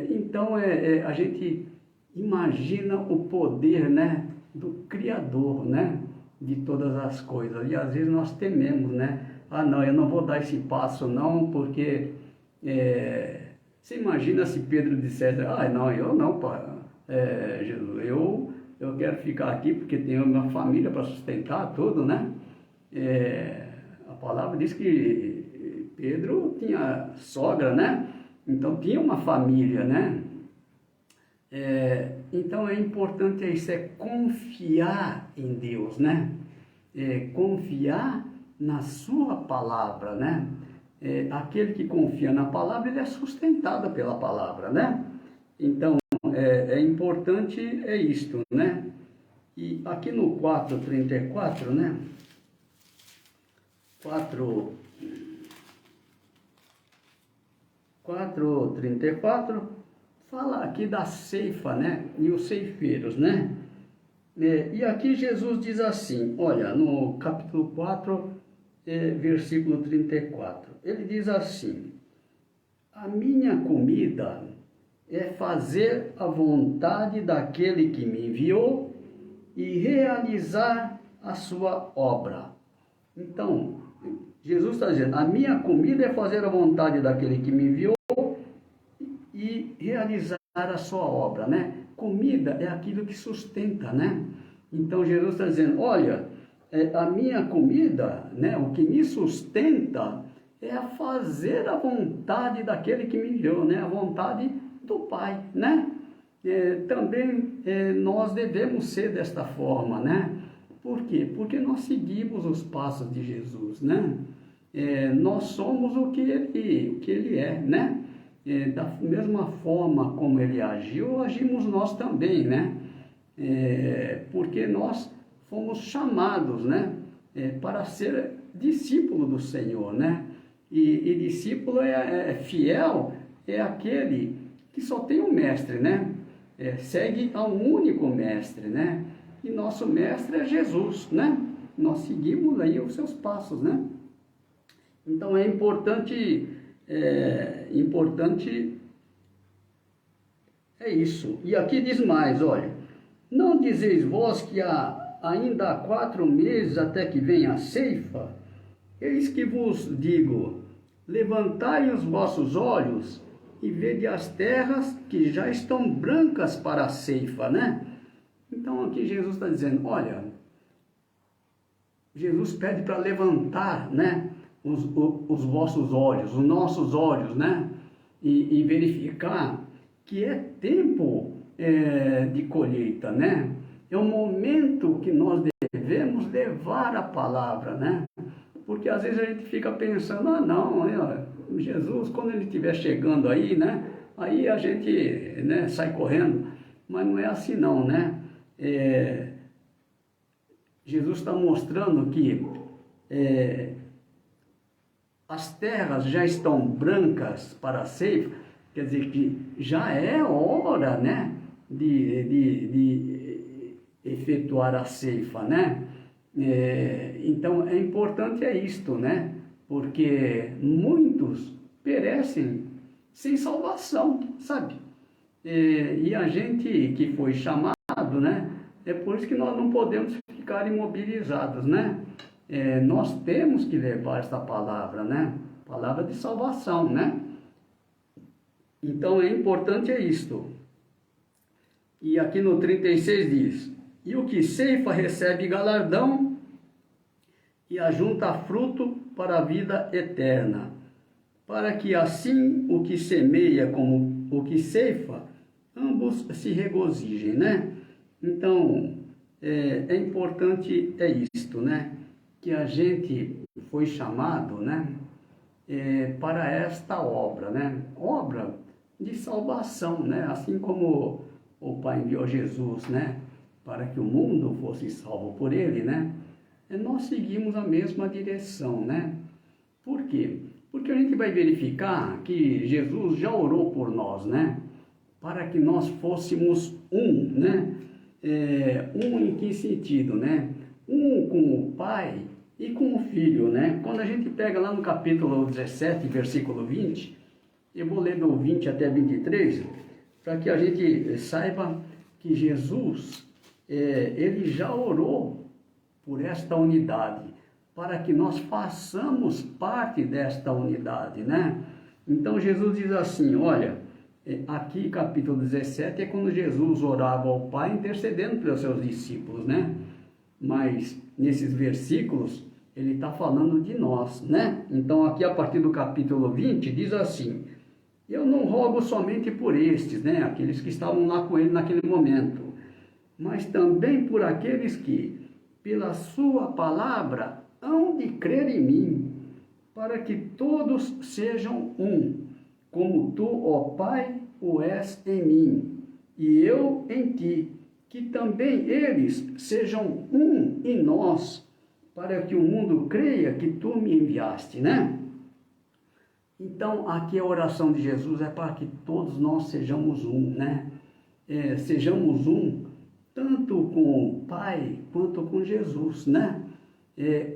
Então a gente imagina o poder, né? Do Criador, né? De todas as coisas. E às vezes nós tememos, né? Ah, não, eu não vou dar esse passo não, porque você imagina se Pedro dissesse, ah, não, eu não, Jesus, eu quero ficar aqui porque tenho minha família para sustentar tudo, né? A palavra diz que Pedro tinha sogra, né? Então tinha uma família, né? Então é importante isso, confiar em Deus, né? Confiar na sua palavra, né? Aquele que confia na palavra, ele é sustentado pela palavra, né? Então importante isto, né? E aqui no 4:34, né? 4:34 fala aqui da ceifa, né? E os ceifeiros, né? E aqui Jesus diz assim, olha, no capítulo 4, versículo 34, ele diz assim, a minha comida é fazer a vontade daquele que me enviou e realizar a sua obra. Então, Jesus está dizendo, a minha comida é fazer a vontade daquele que me enviou e realizar a sua obra, né? Comida é aquilo que sustenta, né? Então, Jesus está dizendo, olha, a minha comida, né? O que me sustenta é a fazer a vontade daquele que me enviou, né? A vontade do Pai, né? Também nós devemos ser desta forma, né? Por quê? Porque nós seguimos os passos de Jesus, né? Nós somos o que ele é, né? Da mesma forma como ele agiu, agimos nós também, né? Porque nós fomos chamados, né? Para ser discípulo do Senhor, né? E discípulo fiel, é aquele que só tem um mestre, né? Segue a um único mestre, né? E nosso mestre é Jesus, né? Nós seguimos aí os seus passos, né? Então é importante isso. E aqui diz mais, olha, não dizeis vós que ainda há 4 meses até que venha a ceifa? Eis que vos digo, levantai os vossos olhos e vede as terras que já estão brancas para a ceifa, né? Então aqui Jesus está dizendo, olha, Jesus pede para levantar, né, os vossos olhos, os nossos olhos, né, e verificar que é tempo de colheita, né? É um momento que nós devemos levar a palavra, né? Porque às vezes a gente fica pensando, Jesus, quando ele estiver chegando aí, né? Aí a gente, né, sai correndo, mas não é assim não, né? Jesus está mostrando que as terras já estão brancas para a ceifa, quer dizer que já é hora, né, de efetuar a ceifa, né? Então é importante isto, né? Porque muitos perecem sem salvação, sabe? E a gente que foi chamado, né? É por isso que nós não podemos ficar imobilizados, né? Nós temos que levar essa palavra, né? Palavra de salvação, né? Então é importante isto. E aqui no 36 diz, e o que ceifa recebe galardão e ajunta fruto para a vida eterna, para que assim o que semeia como o que ceifa, ambos se regozijem, né? Então, é importante isto, né? Que a gente foi chamado, né? Para esta obra, né? Obra de salvação, né? Assim como o Pai enviou Jesus, né? Para que o mundo fosse salvo por ele, né? Nós seguimos a mesma direção, né? Por quê? Porque a gente vai verificar que Jesus já orou por nós, né? Para que nós fôssemos um, né? Um em que sentido, né? Um com o Pai e com o Filho, né? Quando a gente pega lá no capítulo 17, versículo 20, eu vou ler do 20 até 23, para que a gente saiba que Jesus, ele já orou por esta unidade, para que nós façamos parte desta unidade, né? Então Jesus diz assim, olha, aqui capítulo 17 é quando Jesus orava ao Pai intercedendo pelos seus discípulos, né? Mas nesses versículos ele está falando de nós, né? Então aqui a partir do capítulo 20 diz assim, eu não rogo somente por estes, né? Aqueles que estavam lá com ele naquele momento, mas também por aqueles que, pela sua palavra, hão de crer em mim, para que todos sejam um, como tu, ó Pai, o és em mim, e eu em ti, que também eles sejam um em nós, para que o mundo creia que tu me enviaste, né? Então, aqui a oração de Jesus é para que todos nós sejamos um, né? Sejamos um, tanto com o Pai quanto com Jesus, né?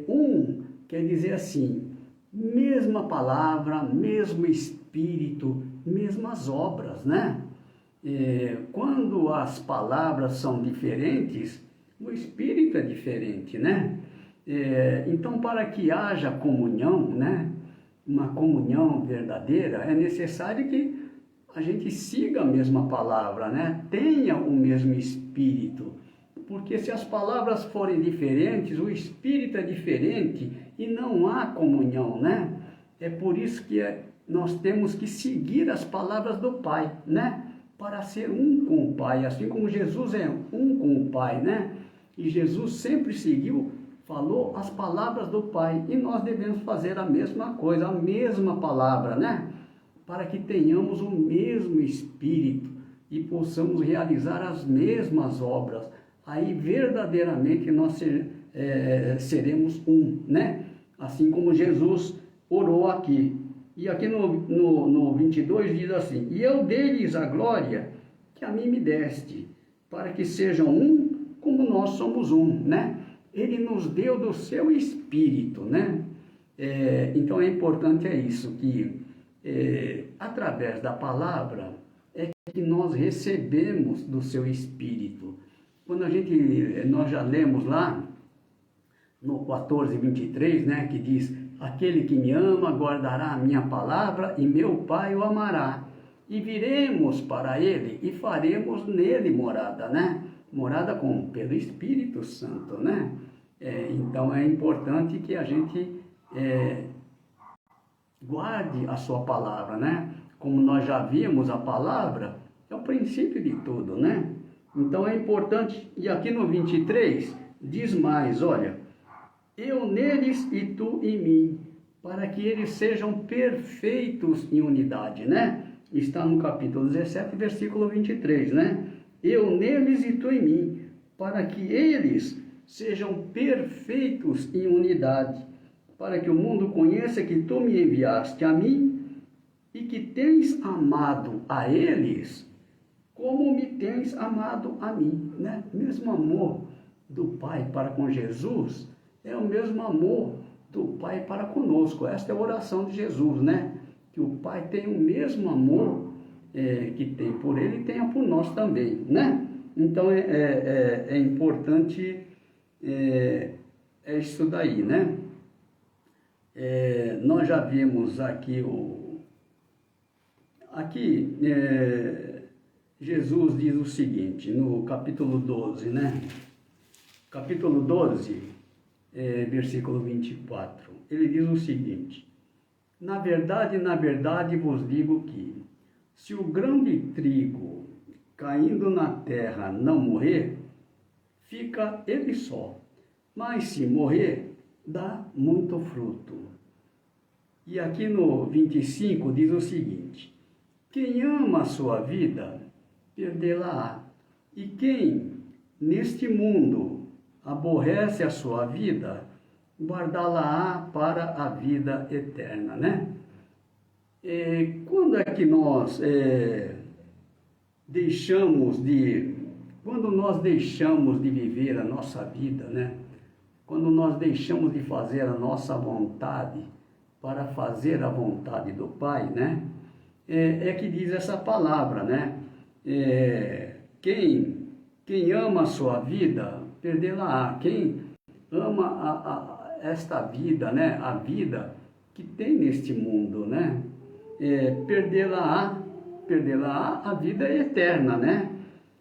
Um quer dizer assim, mesma palavra, mesmo Espírito, mesmas obras, né? Quando as palavras são diferentes, o Espírito é diferente, né? Então, para que haja comunhão, né? Uma comunhão verdadeira, é necessário que a gente siga a mesma palavra, né? Tenha o mesmo Espírito. Porque se as palavras forem diferentes, o Espírito é diferente e não há comunhão, né? É por isso que nós temos que seguir as palavras do Pai, né? Para ser um com o Pai, assim como Jesus é um com o Pai, né? E Jesus sempre seguiu, falou as palavras do Pai, e nós devemos fazer a mesma coisa, a mesma palavra, né? Para que tenhamos o mesmo Espírito e possamos realizar as mesmas obras. Aí verdadeiramente nós seremos um, né? Assim como Jesus orou aqui. E aqui no 22 diz assim, e eu dei-lhes a glória que a mim me deste, para que sejam um como nós somos um, né? Ele nos deu do seu Espírito, né? Então é importante isso, que através da palavra é que nós recebemos do seu Espírito. Quando nós já lemos lá no 14:23, né, que diz: aquele que me ama guardará a minha palavra e meu Pai o amará. E viremos para ele e faremos nele morada, né? Morada como? Pelo Espírito Santo, né? Então é importante que a gente guarde a sua palavra, né? Como nós já vimos, a palavra é o princípio de tudo, né? Então é importante, e aqui no 23 diz mais, olha: eu neles e tu em mim, para que eles sejam perfeitos em unidade, né? Está no capítulo 17, versículo 23, né? Eu neles e tu em mim, para que eles sejam perfeitos em unidade, para que o mundo conheça que tu me enviaste a mim e que tens amado a eles como me tens amado a mim, né? O mesmo amor do Pai para com Jesus é o mesmo amor do Pai para conosco. Esta é a oração de Jesus, né? Que o Pai tem o mesmo amor que tem por ele e tenha por nós também, né? Então é importante isso daí, né? Nós já vimos aqui Jesus diz o seguinte, no capítulo 12, né? Capítulo 12, versículo 24. Ele diz o seguinte: na verdade vos digo que, se o grão de trigo caindo na terra não morrer, fica ele só, mas se morrer, dá muito fruto. E aqui no 25 diz o seguinte: quem ama a sua vida, perdê-la-á. E quem neste mundo aborrece a sua vida, guardá-la-á para a vida eterna, né? Quando é que nós quando nós deixamos de viver a nossa vida, né? Quando nós deixamos de fazer a nossa vontade para fazer a vontade do Pai, né? Que diz essa palavra, né? Quem ama a sua vida, perdê-la-á. Quem ama esta vida, né? A vida que tem neste mundo, né? Perdê-la-á a vida eterna, né?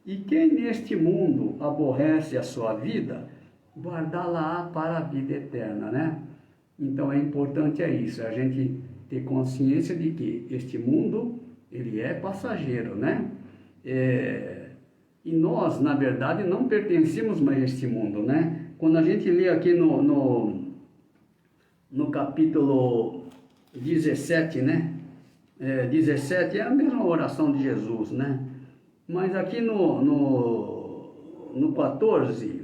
E quem neste mundo aborrece a sua vida, guardá-la para a vida eterna, né? Então é importante isso, a gente ter consciência de que este mundo, ele é passageiro, né? E nós, na verdade, não pertencemos mais a este mundo, né? Quando a gente lê aqui no capítulo 17, né? 17 é a mesma oração de Jesus, né? Mas aqui no 14,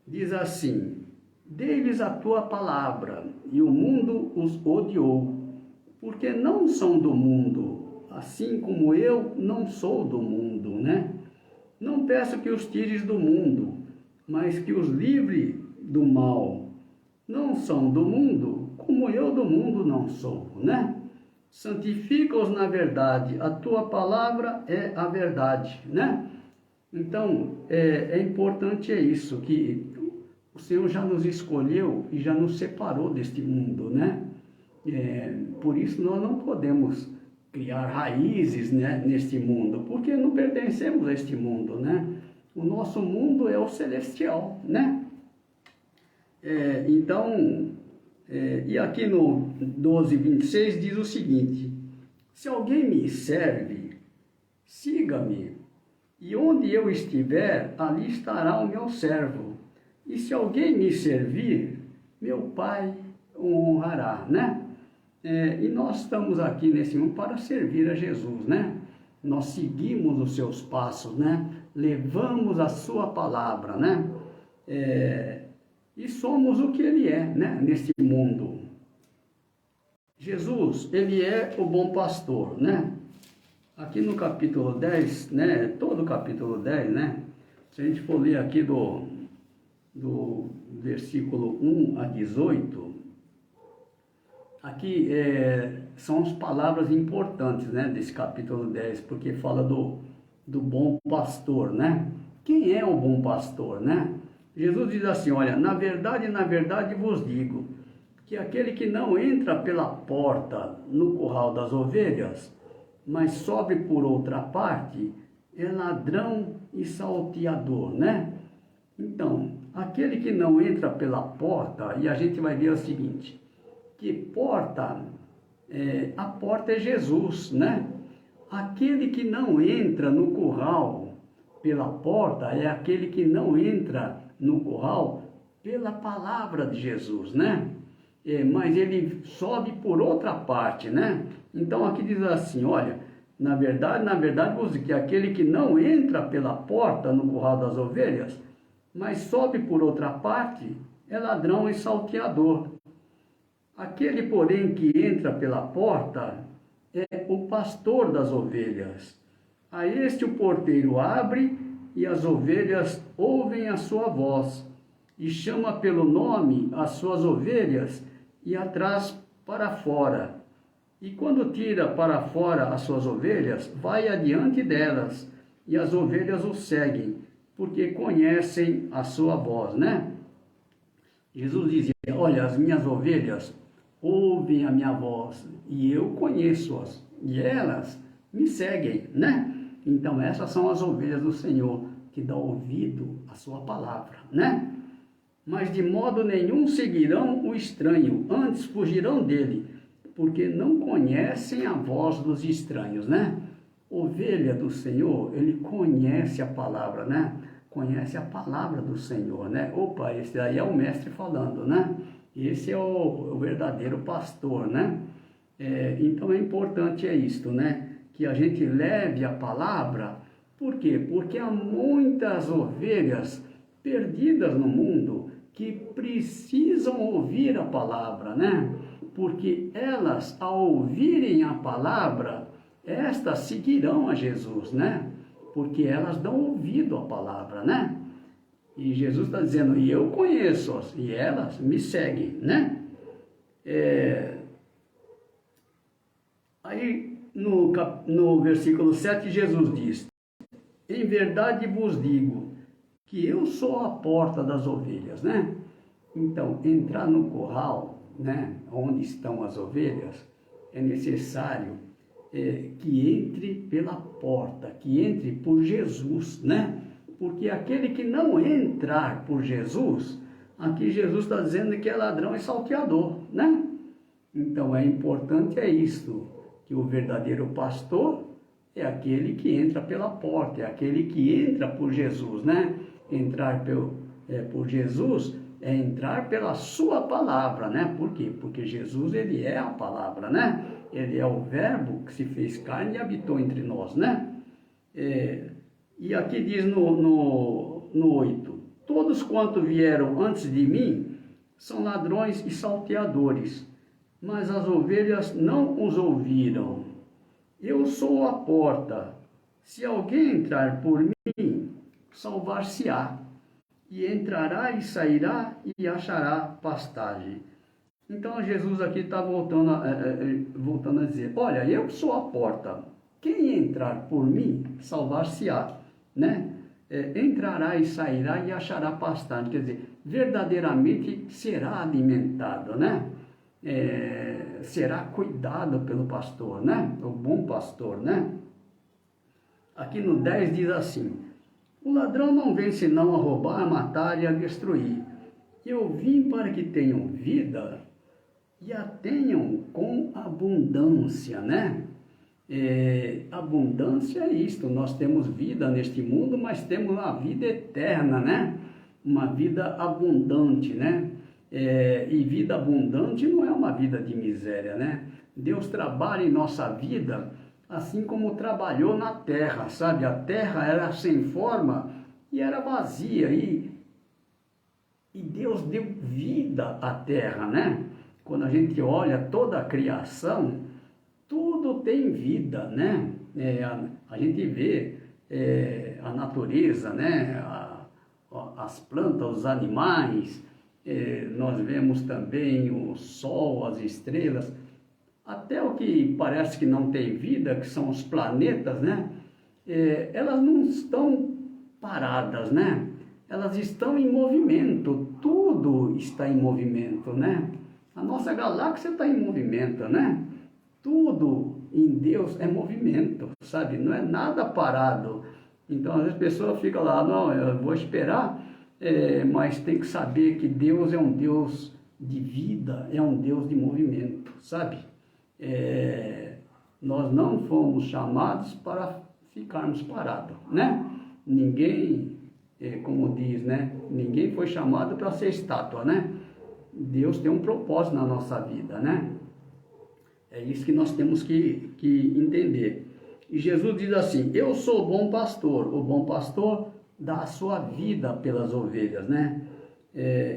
diz assim: dei-lhes a tua palavra, e o mundo os odiou, porque não são do mundo, assim como eu não sou do mundo, né? Não peço que os tires do mundo, mas que os livre do mal. Não são do mundo, como eu do mundo não sou, né? Santifica-os na verdade, a tua palavra é a verdade, né? Então, é importante isso, que o Senhor já nos escolheu e já nos separou deste mundo, né? Por isso nós não podemos criar raízes, né, neste mundo, porque não pertencemos a este mundo, né? O nosso mundo é o celestial, né? E aqui no 12:26 diz o seguinte: se alguém me serve, siga-me, e onde eu estiver, ali estará o meu servo. E se alguém me servir, meu Pai o honrará, né? E nós estamos aqui nesse mundo para servir a Jesus, né? Nós seguimos os seus passos, né? Levamos a sua palavra, né? E somos o que ele é, né? Neste mundo. Jesus, ele é o bom pastor, né? Aqui no capítulo 10, né? Todo o capítulo 10, né? Se a gente for ler aqui do versículo 1 a 18, Aqui são as palavras importantes, né, desse capítulo 10, porque fala do bom pastor, né? Quem é o bom pastor, né? Jesus diz assim, olha, na verdade vos digo, que aquele que não entra pela porta no curral das ovelhas, mas sobe por outra parte, é ladrão e salteador, né? Então, aquele que não entra pela porta, e a gente vai ver o seguinte, que porta, a porta é Jesus, né? Aquele que não entra no curral pela porta é aquele que não entra no curral pela palavra de Jesus, né? Mas ele sobe por outra parte, né? Então aqui diz assim, olha, na verdade, vou dizer que aquele que não entra pela porta no curral das ovelhas, mas sobe por outra parte, é ladrão e salteador. Aquele, porém, que entra pela porta é o pastor das ovelhas. A este o porteiro abre e as ovelhas ouvem a sua voz e chama pelo nome as suas ovelhas e as traz para fora. E quando tira para fora as suas ovelhas, vai adiante delas e as ovelhas o seguem, porque conhecem a sua voz, né? Jesus dizia, olha, as minhas ovelhas ouvem a minha voz e eu conheço-as e elas me seguem, né? Então essas são as ovelhas do Senhor que dão ouvido à sua palavra, né? Mas de modo nenhum seguirão o estranho, antes fugirão dele, porque não conhecem a voz dos estranhos, né? Ovelha do Senhor, ele conhece a palavra, né? Conhece a palavra do Senhor, né? Opa, esse aí é o mestre falando, né? Esse é o verdadeiro pastor, né? Então é importante isto, né? Que a gente leve a palavra. Por quê? Porque há muitas ovelhas perdidas no mundo que precisam ouvir a palavra, né? Porque elas, ao ouvirem a palavra, estas seguirão a Jesus, né? Porque elas dão ouvido à palavra, né? E Jesus está dizendo, e eu conheço-as, e elas me seguem, né? Aí, no versículo 7, Jesus diz, em verdade vos digo, que eu sou a porta das ovelhas, né? Então, entrar no curral, né, onde estão as ovelhas, é necessário que entre pela porta, que entre por Jesus, né? Porque aquele que não entrar por Jesus, aqui Jesus está dizendo que é ladrão e salteador, né? Então é importante isto, que o verdadeiro pastor é aquele que entra pela porta, é aquele que entra por Jesus, né? Entrar por Jesus é entrar pela sua palavra, né? Por quê? Porque Jesus, ele é a palavra, né? Ele é o verbo que se fez carne e habitou entre nós, né? E aqui diz no 8, todos quanto vieram antes de mim são ladrões e salteadores, mas as ovelhas não os ouviram. Eu sou a porta, se alguém entrar por mim, salvar-se-á, e entrará e sairá e achará pastagem. Então Jesus aqui está voltando a dizer, olha, eu sou a porta, quem entrar por mim, salvar-se-á, né? Entrará e sairá e achará pastagem, quer dizer, verdadeiramente será alimentado, né? Será cuidado pelo pastor, né? O bom pastor, né? Aqui no 10 diz assim, o ladrão não vem senão a roubar, a matar e a destruir. Eu vim para que tenham vida e a tenham com abundância, né? Abundância é isto, nós temos vida neste mundo, mas temos a vida eterna, né? Uma vida abundante, né? E vida abundante não é uma vida de miséria, né? Deus trabalha em nossa vida assim como trabalhou na terra, sabe? A terra era sem forma e era vazia, e Deus deu vida à terra, né? Quando a gente olha toda a criação, tudo tem vida, né? A gente vê a natureza, né? As plantas, os animais, nós vemos também o sol, as estrelas, até o que parece que não tem vida, que são os planetas, né? Elas não estão paradas, né? Elas estão em movimento, tudo está em movimento, né? A nossa galáxia está em movimento, né? Tudo em Deus é movimento, sabe? Não é nada parado. Então, às vezes a pessoa fica lá, não, eu vou esperar, mas tem que saber que Deus é um Deus de vida, é um Deus de movimento, sabe? Nós não fomos chamados para ficarmos parados, né? Ninguém, como diz, né? Ninguém foi chamado para ser estátua, né? Deus tem um propósito na nossa vida, né? É isso que nós temos que entender. E Jesus diz assim, eu sou o bom pastor. O bom pastor dá a sua vida pelas ovelhas, né?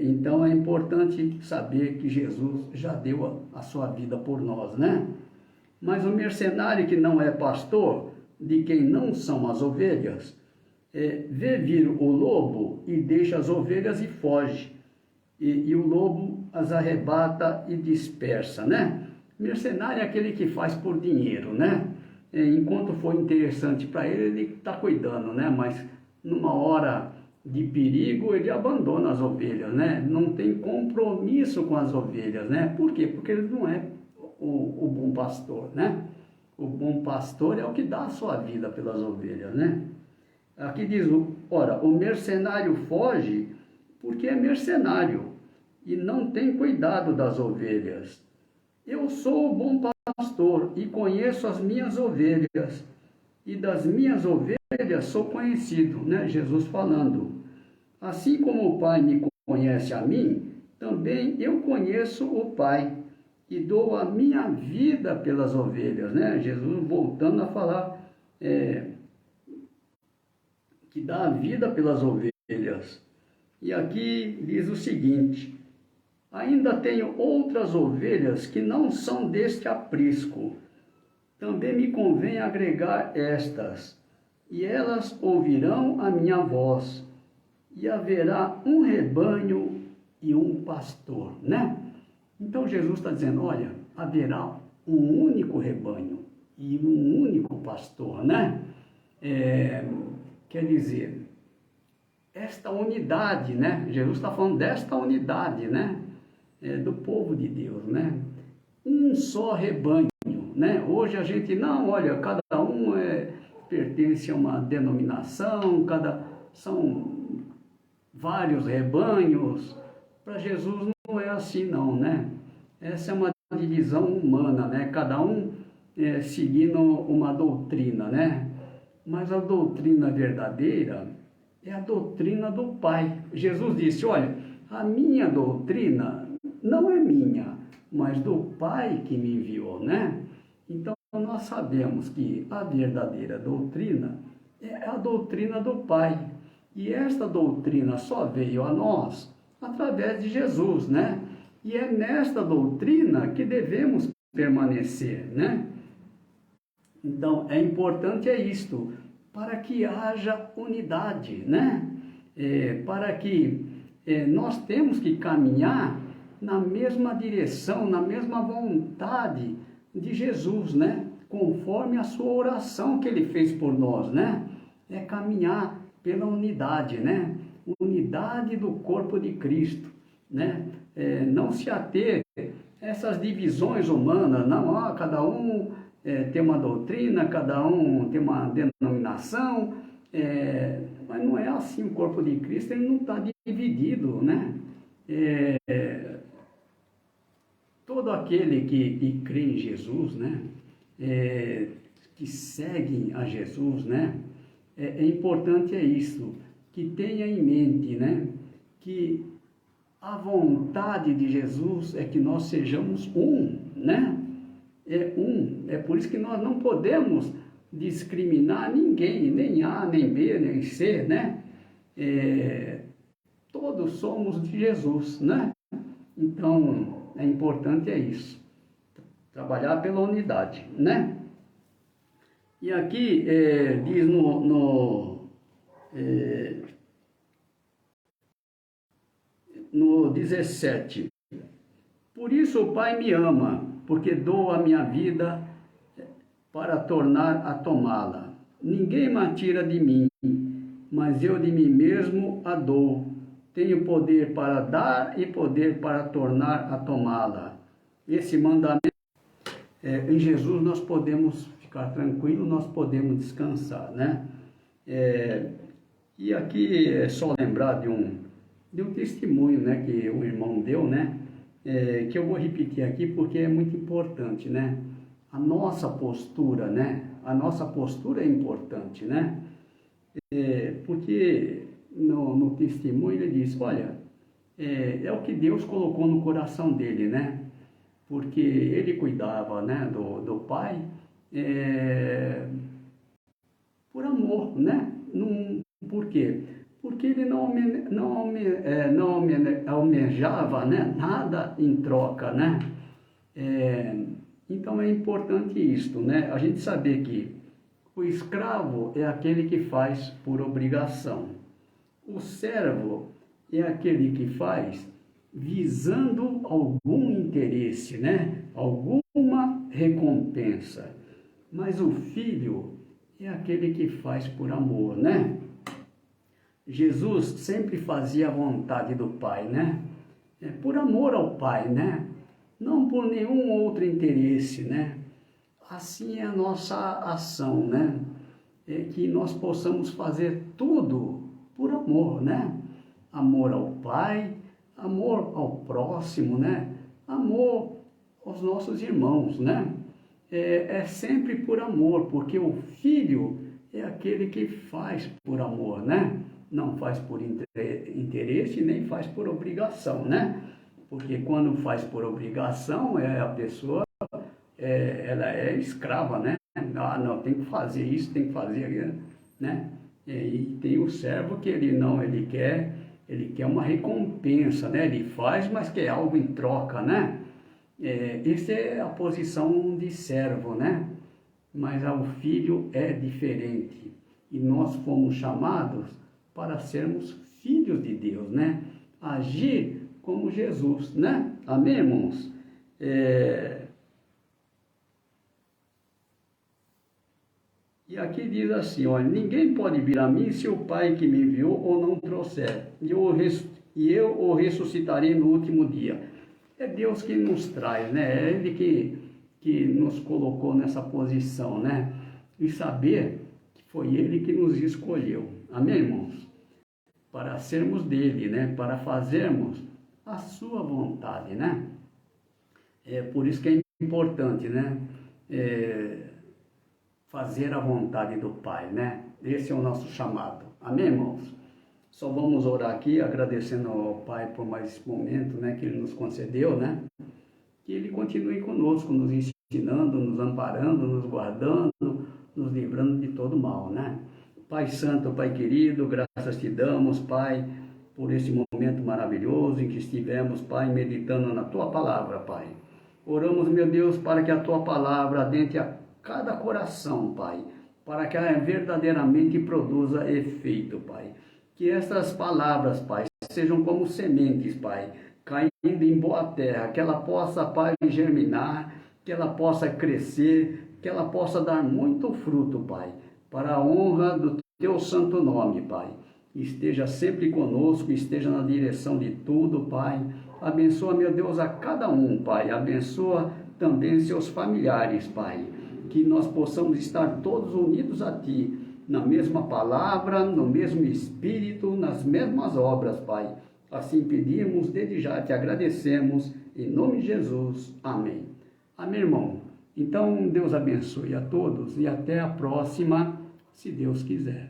Então é importante saber que Jesus já deu a sua vida por nós, né? Mas o mercenário que não é pastor, de quem não são as ovelhas, vê vir o lobo e deixa as ovelhas e foge. E o lobo as arrebata e dispersa, né? Mercenário é aquele que faz por dinheiro, né? Enquanto for interessante para ele, ele está cuidando, né? Mas numa hora de perigo, ele abandona as ovelhas, né? Não tem compromisso com as ovelhas, né? Por quê? Porque ele não é o bom pastor, né? O bom pastor é o que dá a sua vida pelas ovelhas, né? Aqui diz, ora, o mercenário foge porque é mercenário e não tem cuidado das ovelhas. Eu sou o bom pastor e conheço as minhas ovelhas, e das minhas ovelhas sou conhecido, né? Jesus falando. Assim como o Pai me conhece a mim, também eu conheço o Pai, e dou a minha vida pelas ovelhas, né? Jesus voltando a falar que dá a vida pelas ovelhas. E aqui diz o seguinte, ainda tenho outras ovelhas que não são deste aprisco. Também me convém agregar estas, e elas ouvirão a minha voz, e haverá um rebanho e um pastor, né? Então Jesus está dizendo, olha, haverá um único rebanho e um único pastor, né? Quer dizer, esta unidade, né? Jesus está falando desta unidade, né? Do povo de Deus, né? Um só rebanho, né? Hoje a gente não, olha, cada um pertence a uma denominação, são vários rebanhos. Para Jesus não é assim não, né? Essa é uma divisão humana, né? Cada um seguindo uma doutrina, né? Mas a doutrina verdadeira é a doutrina do Pai. Jesus disse, olha, a minha doutrina não é minha, mas do Pai que me enviou, né? Então, nós sabemos que a verdadeira doutrina é a doutrina do Pai. E esta doutrina só veio a nós através de Jesus, né? E é nesta doutrina que devemos permanecer, né? Então, é importante isto, para que haja unidade, né? Para que nós temos que caminhar na mesma direção, na mesma vontade de Jesus, né? Conforme a sua oração que ele fez por nós, né? É caminhar pela unidade, né? Unidade do corpo de Cristo, né? Não se ater a essas divisões humanas, não, cada um tem uma doutrina, cada um tem uma denominação, mas não é assim. O corpo de Cristo ele não está dividido, né? Todo aquele que crê em Jesus, né? Que seguem a Jesus, né? É importante isso, que tenha em mente, né? Que a vontade de Jesus é que nós sejamos um, né? É por isso que nós não podemos discriminar ninguém, nem A, nem B, nem C, né? Todos somos de Jesus, né? Então, é importante isso, trabalhar pela unidade, né? E aqui diz no 17. Por isso o Pai me ama, porque dou a minha vida para tornar a tomá-la. Ninguém me tira de mim, mas eu de mim mesmo a dou. Tenho poder para dar e poder para tornar a tomá-la. Esse mandamento, em Jesus nós podemos ficar tranquilos, nós podemos descansar, né? E aqui é só lembrar de um testemunho, né, que o irmão deu, né? Que eu vou repetir aqui porque é muito importante, né? A nossa postura, né? A nossa postura é importante, né? Porque no testemunho ele diz, olha, é o que Deus colocou no coração dele, né? Porque ele cuidava, né, do pai por amor, né? Por quê? Porque ele não almejava, né, nada em troca, né? Então é importante isto, né? A gente saber que o escravo é aquele que faz por obrigação. O servo é aquele que faz visando algum interesse, né? Alguma recompensa. Mas o filho é aquele que faz por amor, né? Jesus sempre fazia a vontade do Pai, né? Por amor ao Pai, né? Não por nenhum outro interesse, né? Assim é a nossa ação, né? Que nós possamos fazer tudo por amor, né? Amor ao Pai, amor ao próximo, né? Amor aos nossos irmãos, né? É sempre por amor, porque o filho é aquele que faz por amor, né? Não faz por interesse, nem faz por obrigação, né? Porque quando faz por obrigação, a pessoa, ela é escrava, né? Ah, não, tem que fazer isso, tem que fazer aquilo, né? E tem o servo que ele quer uma recompensa, né? Ele faz, mas quer algo em troca, né? Essa é a posição de servo, né? Mas o filho é diferente. E nós fomos chamados para sermos filhos de Deus, né? Agir como Jesus, né? Amém, irmãos? E aqui diz assim, olha, ninguém pode vir a mim se o Pai que me enviou ou não trouxer, e eu o ressuscitarei no último dia. É Deus que nos traz, né? É Ele que nos colocou nessa posição, né? E saber que foi Ele que nos escolheu. Amém, irmãos? Para sermos dele, né? Para fazermos a sua vontade, né? Por isso que é importante, né? Fazer a vontade do Pai, né? Esse é o nosso chamado. Amém, irmãos? Só vamos orar aqui, agradecendo ao Pai por mais esse momento, né? Que Ele nos concedeu, né? Que Ele continue conosco, nos ensinando, nos amparando, nos guardando, nos livrando de todo mal, né? Pai Santo, Pai querido, graças te damos, Pai, por esse momento maravilhoso em que estivemos, Pai, meditando na Tua Palavra, Pai. Oramos, meu Deus, para que a Tua Palavra adentre a cada coração, Pai, para que ela verdadeiramente produza efeito, Pai. Que essas palavras, Pai, sejam como sementes, Pai, caindo em boa terra, que ela possa, Pai, germinar, que ela possa crescer, que ela possa dar muito fruto, Pai, para a honra do Teu santo nome, Pai. Esteja sempre conosco, esteja na direção de tudo, Pai. Abençoa, meu Deus, a cada um, Pai. Abençoa também seus familiares, Pai. Que nós possamos estar todos unidos a Ti, na mesma palavra, no mesmo espírito, nas mesmas obras, Pai. Assim pedimos, desde já te agradecemos, em nome de Jesus. Amém. Amém, irmão. Então, Deus abençoe a todos e até a próxima, se Deus quiser.